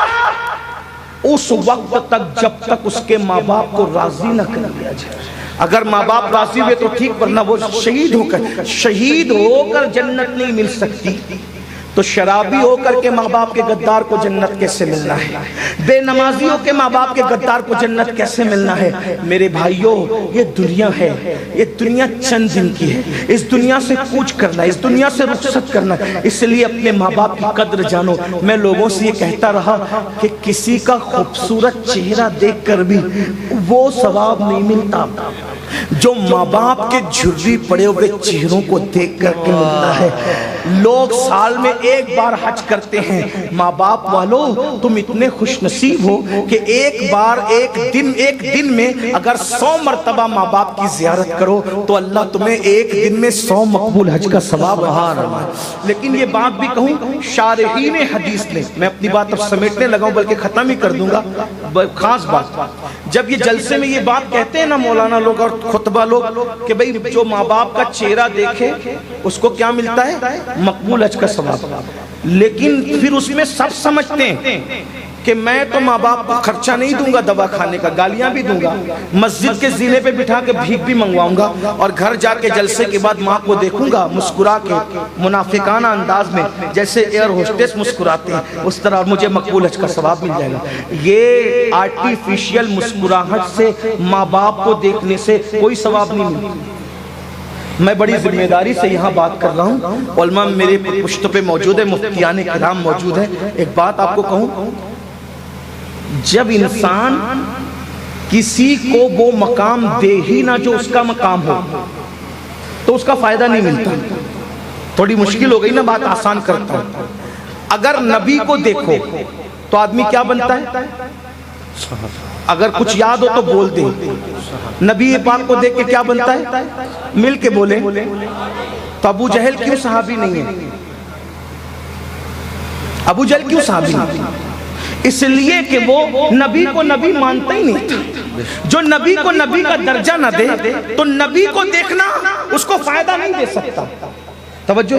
اس وقت تک جب تک اس کے ماں باپ کو راضی نہ کر دیا جائے۔ اگر ماں باپ راضی ہوئے تو ٹھیک، ورنہ وہ شہید ہو کر جنت نہیں مل سکتی۔ تو شرابی ہو کر کے ماں باپ کے غدار کو جنت کیسے ملنا ہے؟ بے نمازی ہو کے ماں باپ کے غدار کو جنت کیسے ملنا ہے؟ میرے بھائیوں، یہ دنیا ہے، یہ دنیا چند دن کی ہے، اس دنیا سے کوچ کرنا ہے، اس دنیا سے رخصت کرنا ہے، اس لیے اپنے ماں باپ کی قدر جانو۔ میں لوگوں سے یہ کہتا رہا کہ کسی کا خوبصورت چہرہ دیکھ کر بھی وہ ثواب نہیں ملتا جو ماں باپ کے جھرری پڑے ہوئے چہروں کو دیکھ کر کے ملتا ہے۔ لوگ سال میں ایک بار حج کرتے ہیں، ماں باپ والوں تم اتنے خوش نصیب ہو کہ ایک بار ایک دن میں اگر 100 مرتبہ ماں باپ کی زیارت کرو تو اللہ تمہیں ایک دن میں 100 مقبول حج کا ثواب عطا فرمائے۔ لیکن یہ بات بھی کہوں، شارحین حدیث نے، میں اپنی بات اب سمیٹنے لگا ہوں بلکہ ختم ہی کر دوں گا، خاص بات، جب یہ جلسے میں یہ بات کہتے ہیں نا مولانا لوگ اور خطبہ لوگ کہ بھئی جو ماں باپ کا چہرہ دیکھے اس کو کیا ملتا ہے؟ مقبول حج کا ثواب۔ لیکن پھر اس میں سب سمجھتے ہیں کہ میں تو ماں باپ کو خرچہ نہیں دوں گا دوا کھانے کا، گالیاں بھی دوں گا، مسجد کے زینے پہ بٹھا کے بھیک بھی منگواؤں گا، اور گھر جا کے جلسے کے بعد ماں کو دیکھوں گا مسکرا کے منافقانہ انداز میں جیسے ایئر ہوسٹس مسکراتے ہیں اس طرح مجھے مقبول حج کا ثواب مل جائے گا۔ یہ آرٹیفیشل مسکراہٹ سے ماں باپ کو دیکھنے سے کوئی ثواب نہیں ملتا۔ میں بڑی ذمہ داری سے یہاں بات کر رہا ہوں، علماء میرے پشت پہ موجود ہے، مفتیان کرام موجود ہیں۔ ایک بات آپ کو کہوں، جب انسان کسی کو وہ مقام دے ہی نہ جو اس کا مقام ہو تو اس کا فائدہ نہیں ملتا. تھوڑی مشکل ہو گئی نا بات, آسان کرتا ہوں. اگر نبی کو دیکھو تو آدمی کیا بنتا ہے؟ اگر کچھ یاد ہو تو بول دیں. نبی پاک کو دیکھ کے کیا بنتا ہے؟ مل کے بولیں. تو ابو جہل کیوں صحابی نہیں ہے؟ ابو جہل کیوں صحابی نہیں؟ اس لیے کہ وہ نبی کو نبی مانتا ہی نہیں تھا. جو نبی کو نبی کا درجہ نہ دے تو نبی کو دیکھنا اس کو فائدہ نہیں دے سکتا. توجہ.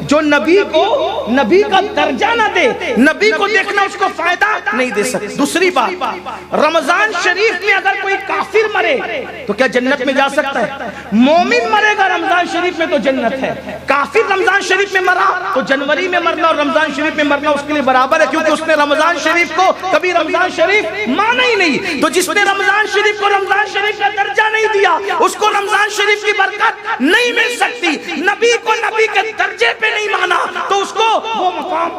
جو نبی کو نبی کا درجہ نہ دے, نبی کو دیکھنا اس کو فائدہ نہیں دے سکتا. دوسری بات, رمضان شریف میں اگر کوئی کافر مرے تو کیا جنت میں جا سکتا ہے؟ مومن مرے گا رمضان شریف میں تو جنت ہے. کافر رمضان شریف میں مرا تو جنوری میں مرنا اور رمضان شریف میں مرنا اس کے لیے برابر ہے, کیونکہ اس نے رمضان شریف کو کبھی رمضان شریف مانا ہی نہیں. تو جس نے رمضان شریف کو رمضان شریف کا درجہ نہیں دیا اس کو رمضان شریف کی برکت نہیں مل سکتی. نبی کو نبی کے درجے پہ نہیں مانا تو اس کو وہ مقام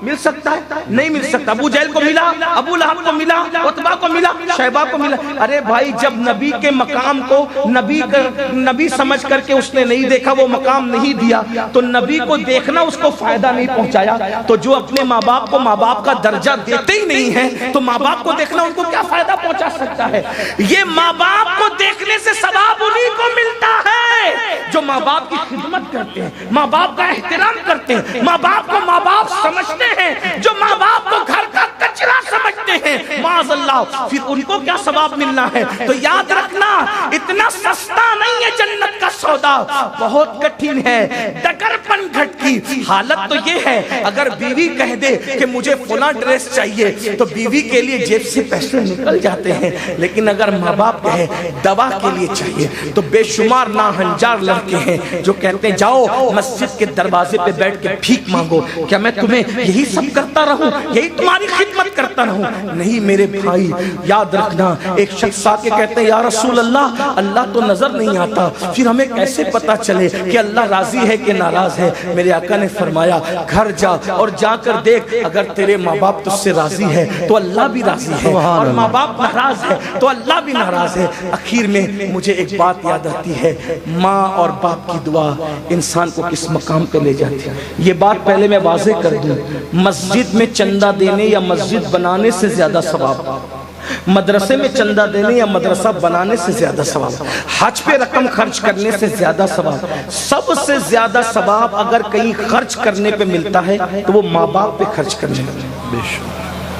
مل سکتا ہے؟ نہیں مل سکتا. ابو جہل کو ملا, ابو لہب کو ملا, عتبہ کو ملا, شیبہ کو ملا. ارے بھائی, جب نبی کے مقام کو نبی سمجھ کر کے اس نے نہیں دیکھا, وہ مقام نہیں دیا, تو نبی کو دیکھنا اس کو فائدہ نہیں پہنچایا. تو جو اپنے ماں باپ کو ماں باپ کا درجہ دیتے ہی نہیں ہیں تو ماں باپ کو دیکھنا ان کو کیا فائدہ پہنچا سکتا ہے؟ یہ ماں باپ کو دیکھنے سے ثواب انہیں کو ملتا ہے جو ماں باپ کی خدمت کرتے ہیں, ماں باپ کا احترام کرتے ہیں, ماں باپ کو ماں باپ سمجھتے ہیں, جو ماں باپ کو گھر کا کچرا سمجھتے ہیں. معاذ اللہ, پھر ان کو کیا ثواب ملنا ہے؟ تو یاد رکھنا, اتنا سستا نہیں ہے جنت کا سودا, بہت کٹھن ہے. ڈگر پن گھٹ کی حالت تو یہ ہے, اگر بیوی کہہ دے کہ مجھے فلاں ڈریس چاہیے تو بیوی کے لیے جیب سے پیسے نکل جاتے ہیں. لیکن اگر ماں باپ کہے دوا کے لیے چاہیے تو بے شمار ناہنجار لڑکے ہیں جو کہتے ہیں جاؤ مسجد کے دروازے پہ بیٹھ کے بھیک مانگو. کیا میں تمہیں یہی سب کرتا رہوں, یہی تمہاری خدمت کرتا رہوں؟ نہیں میرے بھائی, یاد رکھنا. ایک شخص آ کے کہتے ہیں یا رسول اللہ, اللہ تو نظر نہیں آتا, پھر ہمیں کیسے پتا چلے کہ اللہ راضی ہے کہ ناراض ہے؟ میرے آقا نے فرمایا گھر جا اور جا کر دیکھ, اگر تیرے ماں باپ تجھ سے راضی ہے تو اللہ بھی راضی ہے, اور ماں باپ ناراض ہے تو اللہ بھی ناراض ہے. اخیر میں مجھے ایک بات یاد آتی ہے, ماں اور باپ کی دعا انسان کو کس مقام پہ لے جاتی ہے. یہ بات پہلے میں واضح کر دوں, مسجد میں چندہ دینے یا مسجد بنانے سے زیادہ ثواب, مدرسے میں چندہ دینے یا مدرسہ بنانے سے زیادہ ثواب, حج پہ رقم خرچ کرنے سے زیادہ ثواب, سب سے زیادہ ثواب اگر کہیں خرچ کرنے پہ ملتا ہے تو وہ ماں باپ پہ خرچ کرنے میں,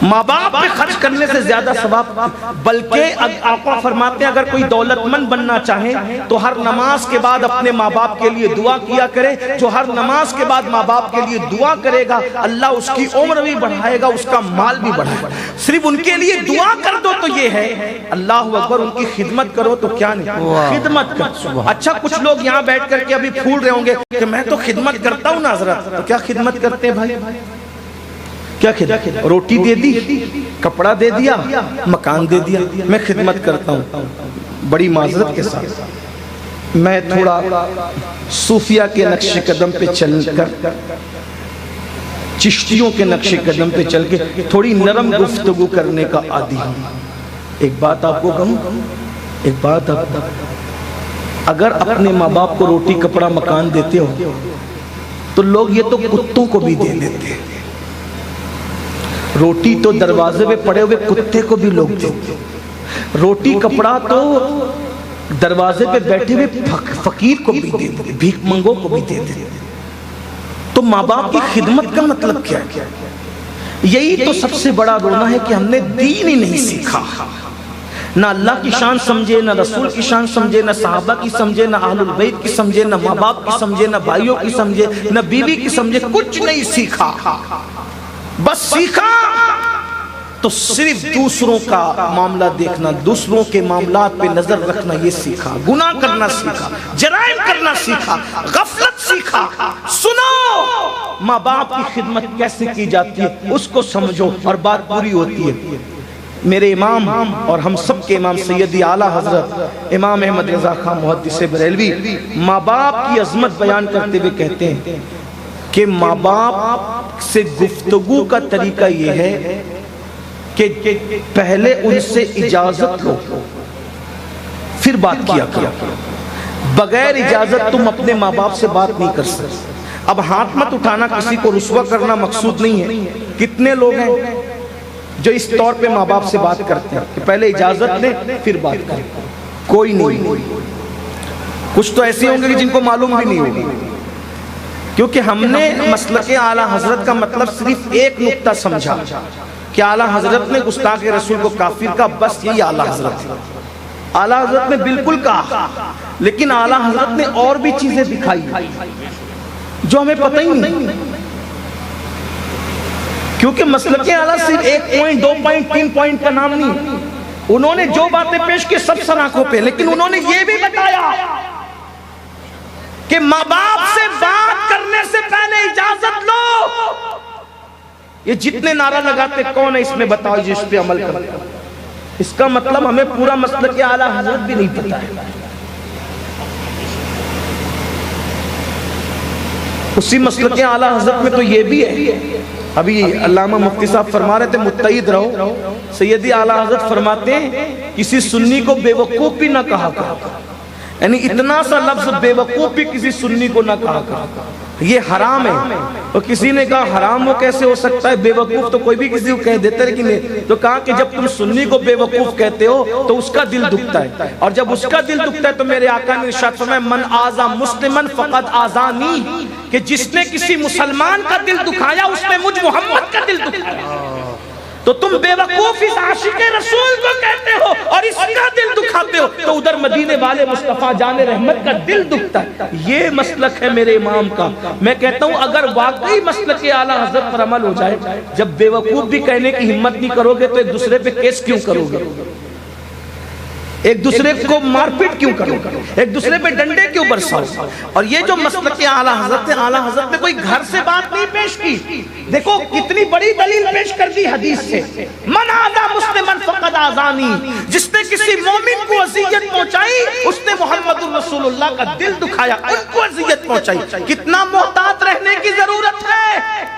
ماں باپ پہ خرچ کرنے سے زیادہ ثواب. بلکہ آقا فرماتے ہیں اگر کوئی دولت مند بننا چاہے تو ہر نماز کے بعد اپنے ماں باپ کے لیے دعا کیا کرے. جو ہر نماز کے بعد ماں باپ کے لیے دعا کرے گا اللہ اس کی عمر بھی بڑھائے گا, اس کا مال بھی بڑھائے گا. صرف ان کے لیے دعا کر دو تو یہ ہے, اللہ اکبر, ان کی خدمت کرو تو کیا نہیں, خدمت کر. اچھا کچھ لوگ یہاں بیٹھ کر کے ابھی پھول رہے ہوں گے کہ میں تو خدمت کرتا ہوں نا حضرت. تو کیا خدمت کرتے ہیں بھائی؟ کیا خدمت؟ روٹی دے دی, کپڑا دے دیا, مکان دے دیا, میں خدمت کرتا ہوں. بڑی معذرت کے ساتھ میں تھوڑا صوفیہ کے نقش قدم پہ چل کر, چشتیوں کے نقش قدم پہ چل کے تھوڑی نرم گفتگو کرنے کا عادی ہوں. ایک بات آپ کو کہوں, ایک بات آپ کو, اگر اپنے ماں باپ کو روٹی کپڑا مکان دیتے ہو تو لوگ یہ تو کتوں کو بھی دے دیتے ہیں. روٹی تو دروازے پہ پڑے ہوئے کتے کو بھی لوگ دیتے, روٹی کپڑا تو دروازے پہ بیٹھے ہوئے فقیر کو بھی دیتے, بھیک منگوں کو بھی دیتے. تو ماں باپ کی خدمت کا مطلب کیا ہے؟ یہی تو سب سے بڑا رونا ہے کہ ہم نے دین ہی نہیں سیکھا. نہ اللہ کی شان سمجھے, نہ رسول کی شان سمجھے, نہ صحابہ کی سمجھے, نہ اہل البیت کی سمجھے, نہ ماں باپ کی سمجھے, نہ بھائیوں کی سمجھے, نہ بیوی کی سمجھے, کچھ نہیں سیکھا. بس سیکھا تو صرف دوسروں کا معاملہ دیکھنا, دوسروں کے معاملات پہ نظر رکھنا, یہ سیکھا. گناہ کرنا سیکھا, جرائم کرنا سیکھا, غفلت سیکھا. سنو, ماں باپ کی خدمت کیسے کی جاتی ہے اس کو سمجھو اور بات پوری ہوتی ہے. میرے امام اور ہم سب کے امام سیدی اعلیٰ حضرت امام احمد رضا خان محدث بریلوی ماں باپ کی عظمت بیان کرتے ہوئے کہتے ہیں کہ ماں باپ سے گفتگو کا طریقہ یہ ہے کہ پہلے ان سے اجازت لو پھر بات کیا کرو، بغیر اجازت تم اپنے ماں باپ سے بات نہیں کر سکتے۔ اب ہاتھ مت اٹھانا، کسی کو رسوا کرنا مقصود نہیں ہے۔ کتنے لوگ ہیں جو اس طور پہ ماں باپ سے بات کرتے ہیں کہ پہلے اجازت لیں پھر بات کریں؟ کوئی نہیں۔ کچھ تو ایسے ہوں گے کہ جن کو معلوم بھی نہیں ہوگی، کیونکہ ہم نے مسلک اعلیٰ حضرت کا مطلب صرف ایک نقطہ سمجھا کہ اعلیٰ حضرت نے گستاخ رسول کو کافر کا، بس یہی اعلیٰ حضرت ہے۔ اعلیٰ حضرت نے بالکل کہا، لیکن اعلیٰ حضرت نے اور بھی چیزیں دکھائی جو ہمیں پتہ ہی نہیں، کیونکہ مسلک اعلیٰ صرف 1 پوائنٹ 2 پوائنٹ 3 پوائنٹ کا نام نہیں۔ انہوں نے جو باتیں پیش کی سب سراخوں پہ، لیکن انہوں نے یہ بھی بتایا کہ ماں باپ سے بات کرنے سے پہلے اجازت لو۔ یہ جتنے نعرہ لگاتے کون ہے اس میں بتاؤ جس پہ عمل کرتا؟ اس کا مطلب ہمیں پورا مسلک اعلیٰ حضرت بھی نہیں پتا ہے۔ اسی مسلک اعلیٰ حضرت میں تو یہ بھی ہے، ابھی علامہ مفتی صاحب فرما رہے تھے متعید رہو، سیدی اعلیٰ حضرت فرماتے ہیں کسی سنی کو بے وقوف بھی نہ کہا کرو، یعنی اتنا سا لفظ بے وقوف بھی کسی سنی کو نہ کہا کرو، یہ حرام ہے۔ اور کسی نے کہا حرام وہ کیسے ہو سکتا ہے، بے وقوف تو کوئی بھی کسی کو کہہ دیتا ہے، لیکن تو کہا کہ جب تم سنی کو بے وقوف کہتے ہو تو اس کا دل دکھتا ہے، اور جب اس کا دل دکھتا ہے تو میرے آقا نے ارشاد فرمایا من آذا مسلمن فقد آذانی، کہ جس نے کسی مسلمان کا دل دکھایا اس نے مجھ محمد کا دل دکھایا۔ تو تم بے وقوف اس عاشق رسول کو کہتے ہو اور اس کا دل دکھاتے ہو، تو ادھر مدینے والے مصطفیٰ جان رحمت کا دل دکھتا ہے۔ یہ مسلک ہے میرے امام کا۔ میں کہتا ہوں اگر واقعی مسلک اعلیٰ حضرت پر عمل ہو جائے، جب بے وقوف بھی کہنے کی ہمت نہیں کرو گے تو ایک دوسرے پہ کیس کیوں کرو گے؟ ایک دوسرے کو مار پیٹ کیوں کرو گے؟ ایک دوسرے پہ ڈنڈے کیوں برساؤ؟ اور یہ جو مسلک اعلیٰ حضرت ہے، اعلیٰ حضرت نے کوئی گھر سے بات نہیں پیش کی۔ دیکھو کتنی بڑی دلیل پیش کر دی حدیث سے، من آذا مسلمن فقد آذانی، جس نے کسی مومن کو اذیت پہنچائی اس نے محمد الرسول اللہ کا دل دکھایا، ان کو اذیت پہنچائی۔ کتنا محتاط رہنے کی ضرورت ہے۔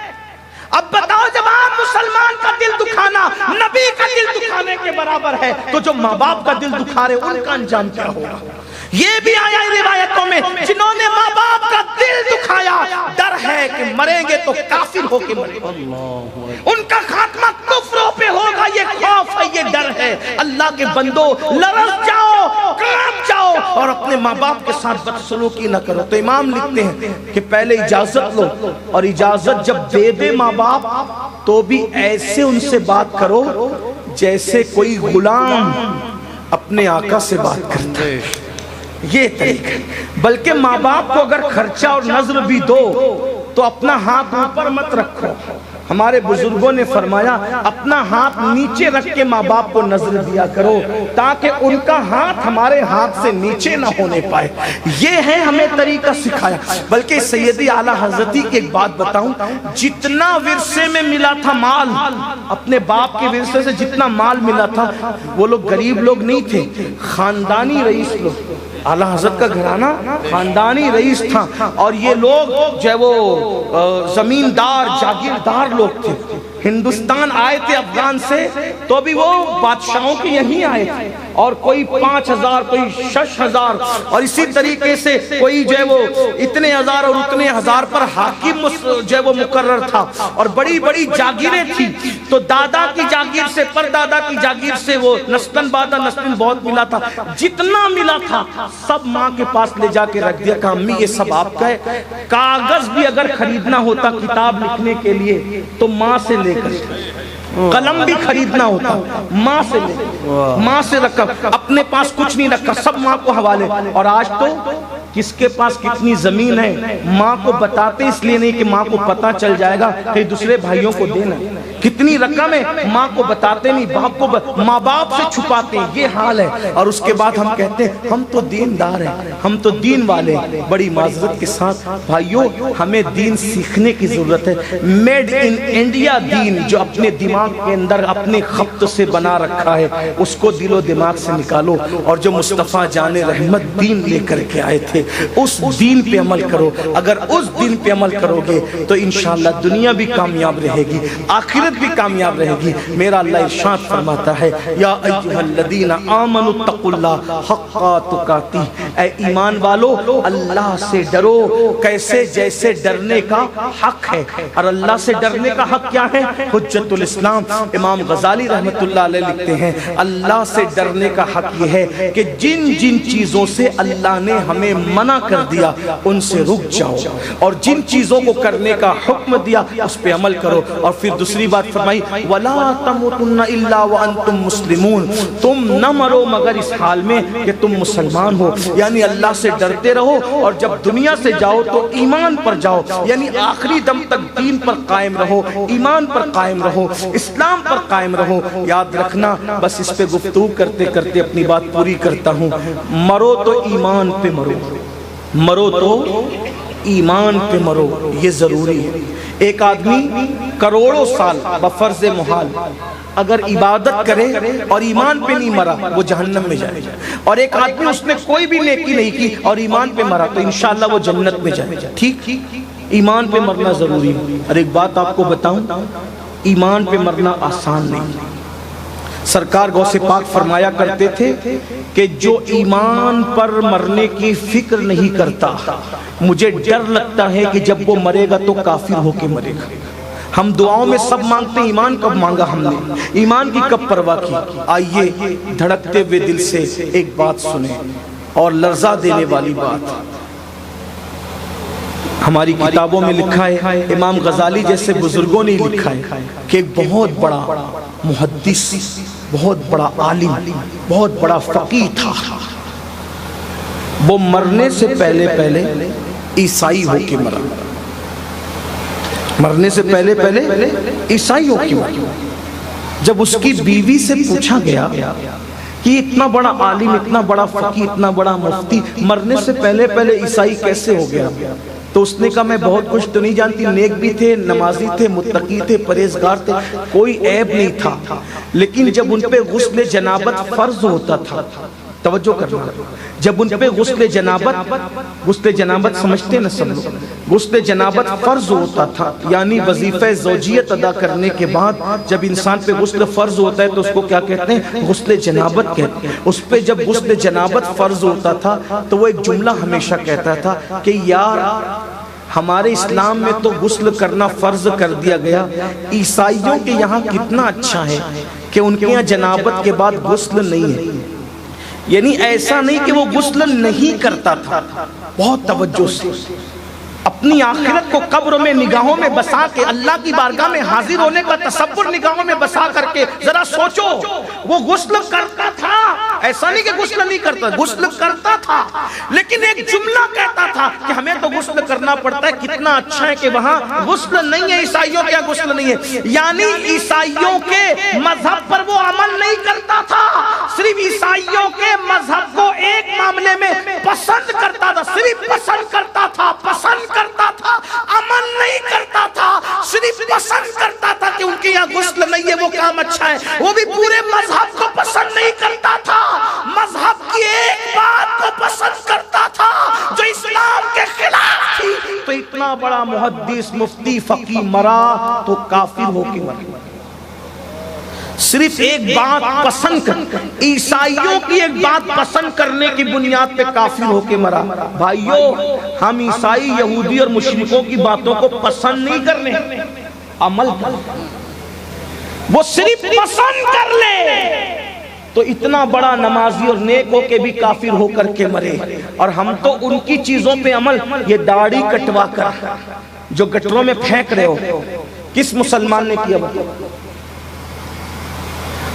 اب بتاؤ جب آپ مسلمان کا دل دکھانا نبی کا دل دکھانے کے برابر ہے، تو جو ماں باپ کا دل دکھا رہے ان کا انجام کیا ہوگا؟ یہ بھی آیا روایتوں میں، جنہوں نے ماں باپ کا دل دکھایا ڈر ہے کہ مریں گے تو کافر ہو کے مریں گے، ان کا خاتمہ کفروں پہ ہوگا، یہ خوف ہے، یہ ڈر ہے۔ اللہ کے بندو لرز جاؤ، کانپ جاؤ اور اپنے ماں باپ کے ساتھ بدسلوکی نہ کرو۔ تو امام لکھتے ہیں کہ پہلے اجازت لو، اور اجازت جب دے دے ماں باپ تو بھی ایسے ان سے بات کرو جیسے کوئی غلام اپنے آقا سے بات کرتا ہے، یہ طریقہ ہے۔ بلکہ ماں باپ کو اگر خرچہ اور نظر بھی دو تو اپنا ہاتھ اوپر مت رکھو۔ ہمارے بزرگوں نے فرمایا اپنا ہاتھ نیچے رکھ کے ماں باپ کو نظر دیا کرو، تاکہ ان کا ہاتھ ہمارے ہاتھ سے نیچے نہ ہونے پائے۔ یہ ہے ہمیں طریقہ سکھایا۔ بلکہ سیدی اعلیٰ حضرتی کی ایک بات بتاؤں، جتنا ورثے میں ملا تھا مال، اپنے باپ کے ورثے سے جتنا مال ملا تھا، وہ لوگ غریب لوگ نہیں تھے، خاندانی رئیس لوگ۔ اعلیٰ حضرت کا گھرانہ خاندانی رئیس تھا، اور یہ لوگ جو ہے وہ زمیندار جاگیردار لوگ تھے۔ ہندوستان آئے تھے افغان سے، تو بھی وہ بادشاہوں کے یہیں آئے تھے، اور کوئی 5000 کوئی 6000، اور اسی طریقے سے کوئی جو ہے وہ اتنے ہزار اور اتنے ہزار پر حاکم جو ہے وہ مقرر تھا، اور بڑی بڑی جاگیریں تھی۔ تو دادا کی جاگیر سے پردادا کی جاگیر سے وہ نسلن بعد نسلن بہت ملا تھا، جتنا ملا تھا سب ماں کے پاس لے جا کے رکھ دیا کہ امی یہ سب آپ کا ہے۔ کاغذ بھی اگر خریدنا ہوتا کتاب لکھنے کے لیے تو ماں سے لے کر، قلم بھی خریدنا ہوتا ماں سے لے، ماں سے رکھا، اپنے پاس کچھ نہیں رکھا، سب ماں کو حوالے۔ اور آج تو کس کے پاس کتنی زمین ہے ماں کو بتاتے اس لیے نہیں کہ ماں کو پتا چل جائے گا کہ دوسرے بھائیوں کو دینا، کتنی رقم ہے ماں کو بتاتے نہیں، باپ کو ماں باپ سے چھپاتے ہیں، یہ حال ہے۔ اور اس کے بعد ہم کہتے ہیں ہم تو دیندار ہیں، ہم تو دین والے ہیں۔ بڑی معذرت کے ساتھ بھائیوں، ہمیں دین سیکھنے کی ضرورت ہے۔ میڈ ان انڈیا دین جو اپنے دماغ کے اندر اپنے خط سے بنا رکھا ہے، اس کو دل و دماغ سے نکالو، اور جو مصطفیٰ جان رحمت دین لے کر کے آئے تھے اس دین پہ عمل کرو۔ اگر اس دین پہ عمل کرو گے تو انشاءاللہ دنیا بھی کامیاب رہے گی، آخرت بھی کامیاب رہے گی۔ میرا اللہ ارشاد فرماتا ہے یا ایھا الذین آمنوا اتقوا اللہ حق تقاتہ، اے ایمان والو اللہ سے ڈرو کیسے جیسے ڈرنے کا حق ہے۔ اور اللہ سے ڈرنے کا حق کیا ہے؟ حجت الاسلام امام غزالی رحمت اللہ علیہ لکھتے ہیں اللہ سے ڈرنے کا حق یہ ہے کہ جن جن چیزوں سے اللہ نے ہمیں منع کر دیا ان سے رک جاؤ، اور جن چیزوں کو کرنے کا حکم دیا اس پہ عمل کرو۔ اور پھر دوسری بات فرمائی وَلَا تَمُوتُنَّ إِلَّا وَأَنْتُمْ مُسْلِمُونَ، تم نہ مرو مگر اس حال میں کہ تم مسلمان ہو، یعنی اللہ سے ڈرتے رہو، اور جب دنیا سے جاؤ تو ایمان پر جاؤ، یعنی آخری دم تک دین پر قائم رہو، ایمان پر قائم رہو، اسلام پر قائم رہو۔ یاد رکھنا، بس اس پہ گفتگو کرتے کرتے اپنی بات پوری کرتا ہوں، مرو تو ایمان پہ مرو، مرو تو ایمان پہ مرو، یہ ضروری ہے۔ ایک آدمی کروڑوں سال بفرض محال اگر عبادت کرے اور ایمان پہ نہیں مرا وہ جہنم میں جائے، اور ایک آدمی اس نے کوئی بھی نیکی نہیں کی اور ایمان پہ مرا تو انشاءاللہ وہ جنت میں جائے۔ ٹھیک، ایمان پہ مرنا ضروری ہے۔ اور ایک بات آپ کو بتاؤں، ایمان پہ مرنا آسان نہیں۔ سرکار غوث پاک فرمایا کرتے تھے کہ جو ایمان پر مرنے کی فکر نہیں کرتا مجھے ڈر لگتا ہے کہ جب وہ مرے گا تو کافر ہو کے مرے گا۔ ہم دعاؤں میں سب مانگتے ہیں، ایمان کب مانگا ہم نے، ایمان کی کب پرواہ کی؟ آئیے دھڑکتے ہوئے دل سے ایک بات سنیں اور لرزہ دینے والی بات۔ ہماری کتابوں میں لکھا ہے، امام غزالی جیسے بزرگوں نے لکھا ہے کہ ایک بہت بڑا محدث، بہت بڑا عالم، بہت بڑا فقیہ تھا، وہ مرنے سے پہلے پہلے عیسائی ہو کے مرا، مرنے سے پہلے پہلے عیسائی ہو کے مرا۔ جب اس کی بیوی سے پوچھا گیا کہ اتنا بڑا عالم، اتنا بڑا فقیہ، اتنا بڑا مفتی مرنے سے پہلے پہلے عیسائی کیسے ہو گیا؟ تو اس نے کہا میں بہت کچھ تو نہیں جانتی، نیک بھی تھے، نمازی تھے، متقی تھے، پرہیزگار تھے، کوئی عیب نہیں تھا، لیکن جب ان پہ غسل جنابت فرض ہوتا تھا، توجہ کرنا، جب ان پہ غسل جنابت سمجھتے نا سب لوگ، غسل جنابت فرض ہوتا تھا، یعنی وظیفہ زوجیت ادا کرنے کے بعد جب انسان پہ غسل فرض ہوتا ہے تو اس کو کیا کہتے ہیں؟ غسل جنابت کہتے ہیں۔ اس پہ جب غسل جنابت فرض ہوتا تھا تو وہ ایک جملہ ہمیشہ کہتا تھا کہ یار ہمارے اسلام میں تو غسل کرنا فرض کر دیا گیا، عیسائیوں کے یہاں کتنا اچھا ہے کہ ان کے یہاں جنابت کے بعد غسل نہیں ہے، یعنی ایسا نہیں کہ وہ غسل نہیں کرتا تھا، بہت توجہ سے اپنی آخرت کو قبر میں نگاہوں میں بسا کے اللہ کی بارگاہ میں حاضر ہونے کا تصور نگاہوں میں بسا کر کے ذرا سوچو، وہ غسل کرتا تھا، ایسا نہیں کہ غسل نہیں کرتا، غسل کرتا تھا، لیکن ایک جملہ کہتا تھا کہ ہمیں تو غسل کرنا پڑتا ہے، کتنا اچھا ہے کہ وہاں غسل نہیں ہے، عیسائیوں کے غسل نہیں ہے، یعنی عیسائیوں کے مذہب پر وہ عمل نہیں کرتا تھا، صرف عیسائیوں کے مذہب کو ایک معاملے میں پسند کرتا تھا، صرف پسند کرتا تھا، پسند کرتا تھا، عمل نہیں کرتا تھا، صرف پسند کرتا تھا کہ ان کے یہاں غسل نہیں ہے وہ کام اچھا ہے، وہ بھی پورے مذہب کو پسند نہیں کرتا تھا، مذہب کی ایک بات کو پسند کرتا تھا جو اسلام کے خلاف تھی۔ تو اتنا بڑا محدث، مفتی، فقیہ مرا تو کافر ہو کے مرا، صرف ایک بات پسند کر، عیسائیوں کی ایک بات پسند کرنے کی بنیاد پہ کافر ہو کے مرا۔ بھائیو، ہم عیسائی، یہودی اور مشرکوں کی باتوں کو پسند نہیں کرنے، عمل کر، وہ صرف پسند کر لے تو اتنا بڑا نمازی اور نیک ہو کے بھی کافر ہو کر کے مرے، اور ہم تو ان کی چیزوں پہ عمل، یہ داڑھی کٹوا کر جو گٹروں میں پھینک رہے ہو، کس مسلمان نے کیا؟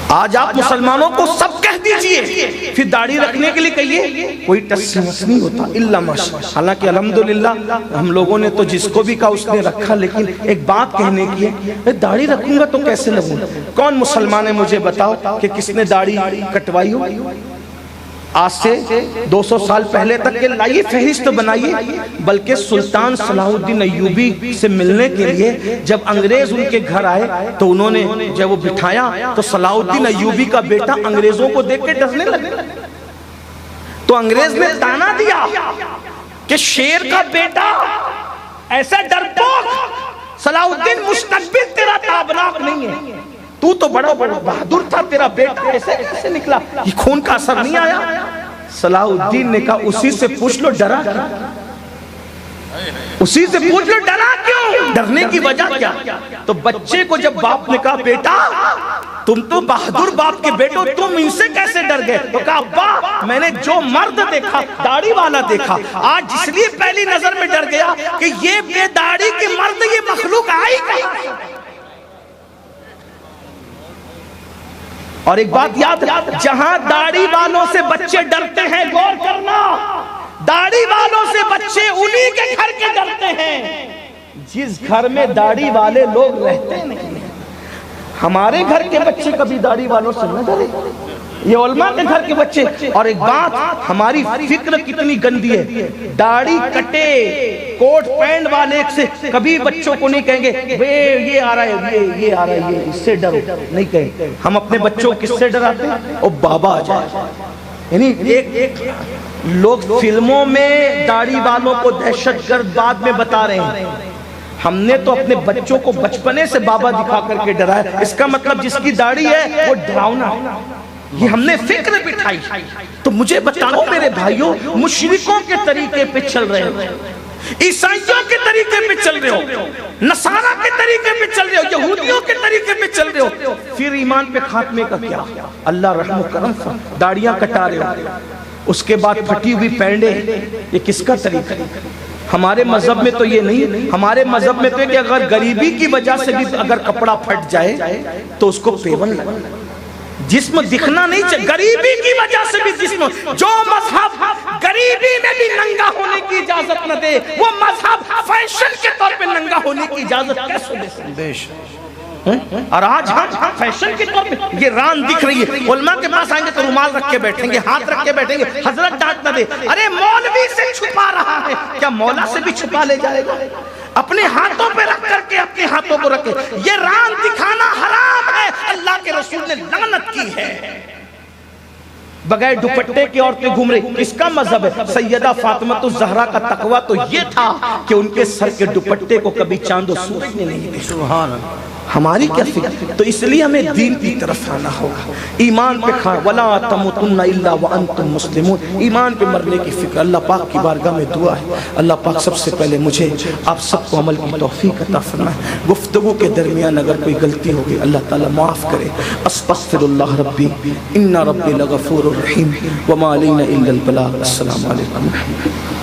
آج آپ مسلمانوں کو سب کہہ دیجئے، پھر داڑھی رکھنے کے لیے کہیے کوئی ٹس نہیں ہوتا الا ماشاء۔ حالانکہ الحمدللہ ہم لوگوں نے تو جس کو بھی کہا اس نے رکھا، لیکن ایک بات کہنے کی ہے، داڑھی رکھوں گا تو کیسے لگوں؟ کون مسلمان ہے مجھے بتاؤ کہ کس نے داڑھی کٹوائی ہو؟ آج سے 200 سال پہلے تک کے لائیے فہرست بنائیے، بلکہ سلطان صلاح الدین ایوبی سے ملنے کے لیے جب انگریز ان کے گھر آئے تو انہوں نے جب وہ بٹھایا تو صلاح الدین ایوبی کا بیٹا انگریزوں کو دیکھ کے ڈرنے لگے، تو انگریز نے تانا دیا کہ شیر کا بیٹا ایسا ڈرپوک صلاح الدین مستقبل تیرا تابناک نہیں ہے، تو بڑا بہادر تھا، تیرا بیٹا ایسے کیسے نکلا، یہ خون کا اثر نہیں آیا؟ صلاح الدین نے کہا اسی سے پوچھ لو ڈرا کیوں، اسی سے پوچھ لو ڈرا کیوں، ڈرنے کی وجہ کیا؟ تو بچے کو جب باپ نے کہا بیٹا تم تو بہادر باپ کے بیٹو، تم ان سے کیسے ڈر گئے؟ تو کہا ابا میں نے جو مرد دیکھا داڑھی والا دیکھا، آج اس لیے پہلی نظر میں ڈر گیا کہ یہ بے داڑھی کے مرد یہ مخلوق آئی کہیں۔ اور ایک بات یاد ہے، جہاں داڑھی والوں سے بچے ڈرتے ہیں، غور کرنا، داڑھی والوں سے بچے انہی کے گھر کے ڈرتے ہیں جس گھر میں داڑھی والے لوگ رہتے نہیں ہیں۔ ہمارے گھر کے بچے کبھی داڑھی والوں سے نہ ڈرے، یہ علماء کے گھر کے بچے۔ اور ایک بات، ہماری فکر کتنی گندی ہے، داڑھی کٹے کوٹ پینٹ والے سے کبھی بچوں کو نہیں کہیں گے یہ آ رہا ہے، یہ آ رہا ہے، یہ اس سے ڈرو، نہیں کہیں۔ ہم اپنے بچوں کو کس سے ڈراتے ہیں؟ او بابا آ جائے، یعنی ایک لوگ فلموں میں داڑھی والوں کو دہشت گرد بعد میں بتا رہے ہیں، ہم نے تو اپنے بچوں کو بچپنے سے بابا دکھا کر کے ڈرایا۔ اس کا مطلب جس کی داڑھی ہے وہ ڈراؤنا ہے، یہ ہم نے فکر بٹھائی۔ تو مجھے بتاؤ میرے بھائیوں، مشرکوں کے طریقے پہ چل رہے ہو، عیسائیوں کے طریقے پہ چل رہے ہو، نصارہ کے طریقے پہ چل رہے ہو، یہودیوں کے طریقے پہ چل رہے ہو، پھر ایمان پہ خاتمے کا کیا؟ اللہ رحم و کرم، داڑیاں کٹا رہے ہو، اس کے بعد پھٹی ہوئی پینڈے، یہ کس کا طریقہ ہے؟ ہمارے مذہب میں تو یہ نہیں، ہمارے مذہب میں تو ہے کہ اگر غریبی کی وجہ سے بھی اگر کپڑا پھٹ جائے تو اس کو پیون لگا، جسم دکھنا نہیں چاہیے، غریبی کی وجہ سے بھی جسم، جو مذہب غریبی میں بھی ننگا ہونے کی اجازت نہ دے، وہ مذہب فیشن کے طور پہ ننگا ہونے کی اجازت کیسے دے سکتے؟ اور آج ہم فیشن کے طور پہ یہ ران دکھ رہی ہے، علماء کے پاس آئیں گے تو رومال رکھ کے بیٹھیں گے، ہاتھ رکھ کے بیٹھیں گے، حضرت ڈانٹ نہ دے، ارے مولوی سے چھپا رہا ہے، کیا مولا سے بھی چھپا لے جائے گا؟ اپنے ہاتھوں پہ رکھ کر کے اپنے ہاتھوں کو رکھے، یہ ران دکھانا حرام ہے، اللہ کے رسول نے لعنت کی ہے۔ بغیر دوپٹے کی عورتیں گھوم رہی، اس کا مذہب ہے۔ سیدہ فاطمہ الزہرا کا تقویٰ تو یہ تھا کہ ان کے سر کے دوپٹے کو کبھی چاند و سورج نے نہیں دیکھا۔ سبحان اللہ، ہماری کیا فکر؟ تو اس لیے ہمیں دین کی طرف آنا ہوگا، ایمان پہ کھانا، وَلَا تَمُوتُنَّ إِلَّا وَأَنْتُمْ مُسْلِمُونَ، ایمان پہ مرنے کی فکر۔ اللہ پاک کی بارگاہ میں دعا ہے، اللہ پاک سب سے پہلے مجھے آپ سب کو عمل کی توفیق عطا فرمائے۔ گفتگو کے درمیان اگر کوئی غلطی ہوگی اللہ تعالیٰ معاف کرے۔ استغفر اللہ ربی ان ربی لغفور رحیم وما علینا الا البلاغ۔ السلام علیکم۔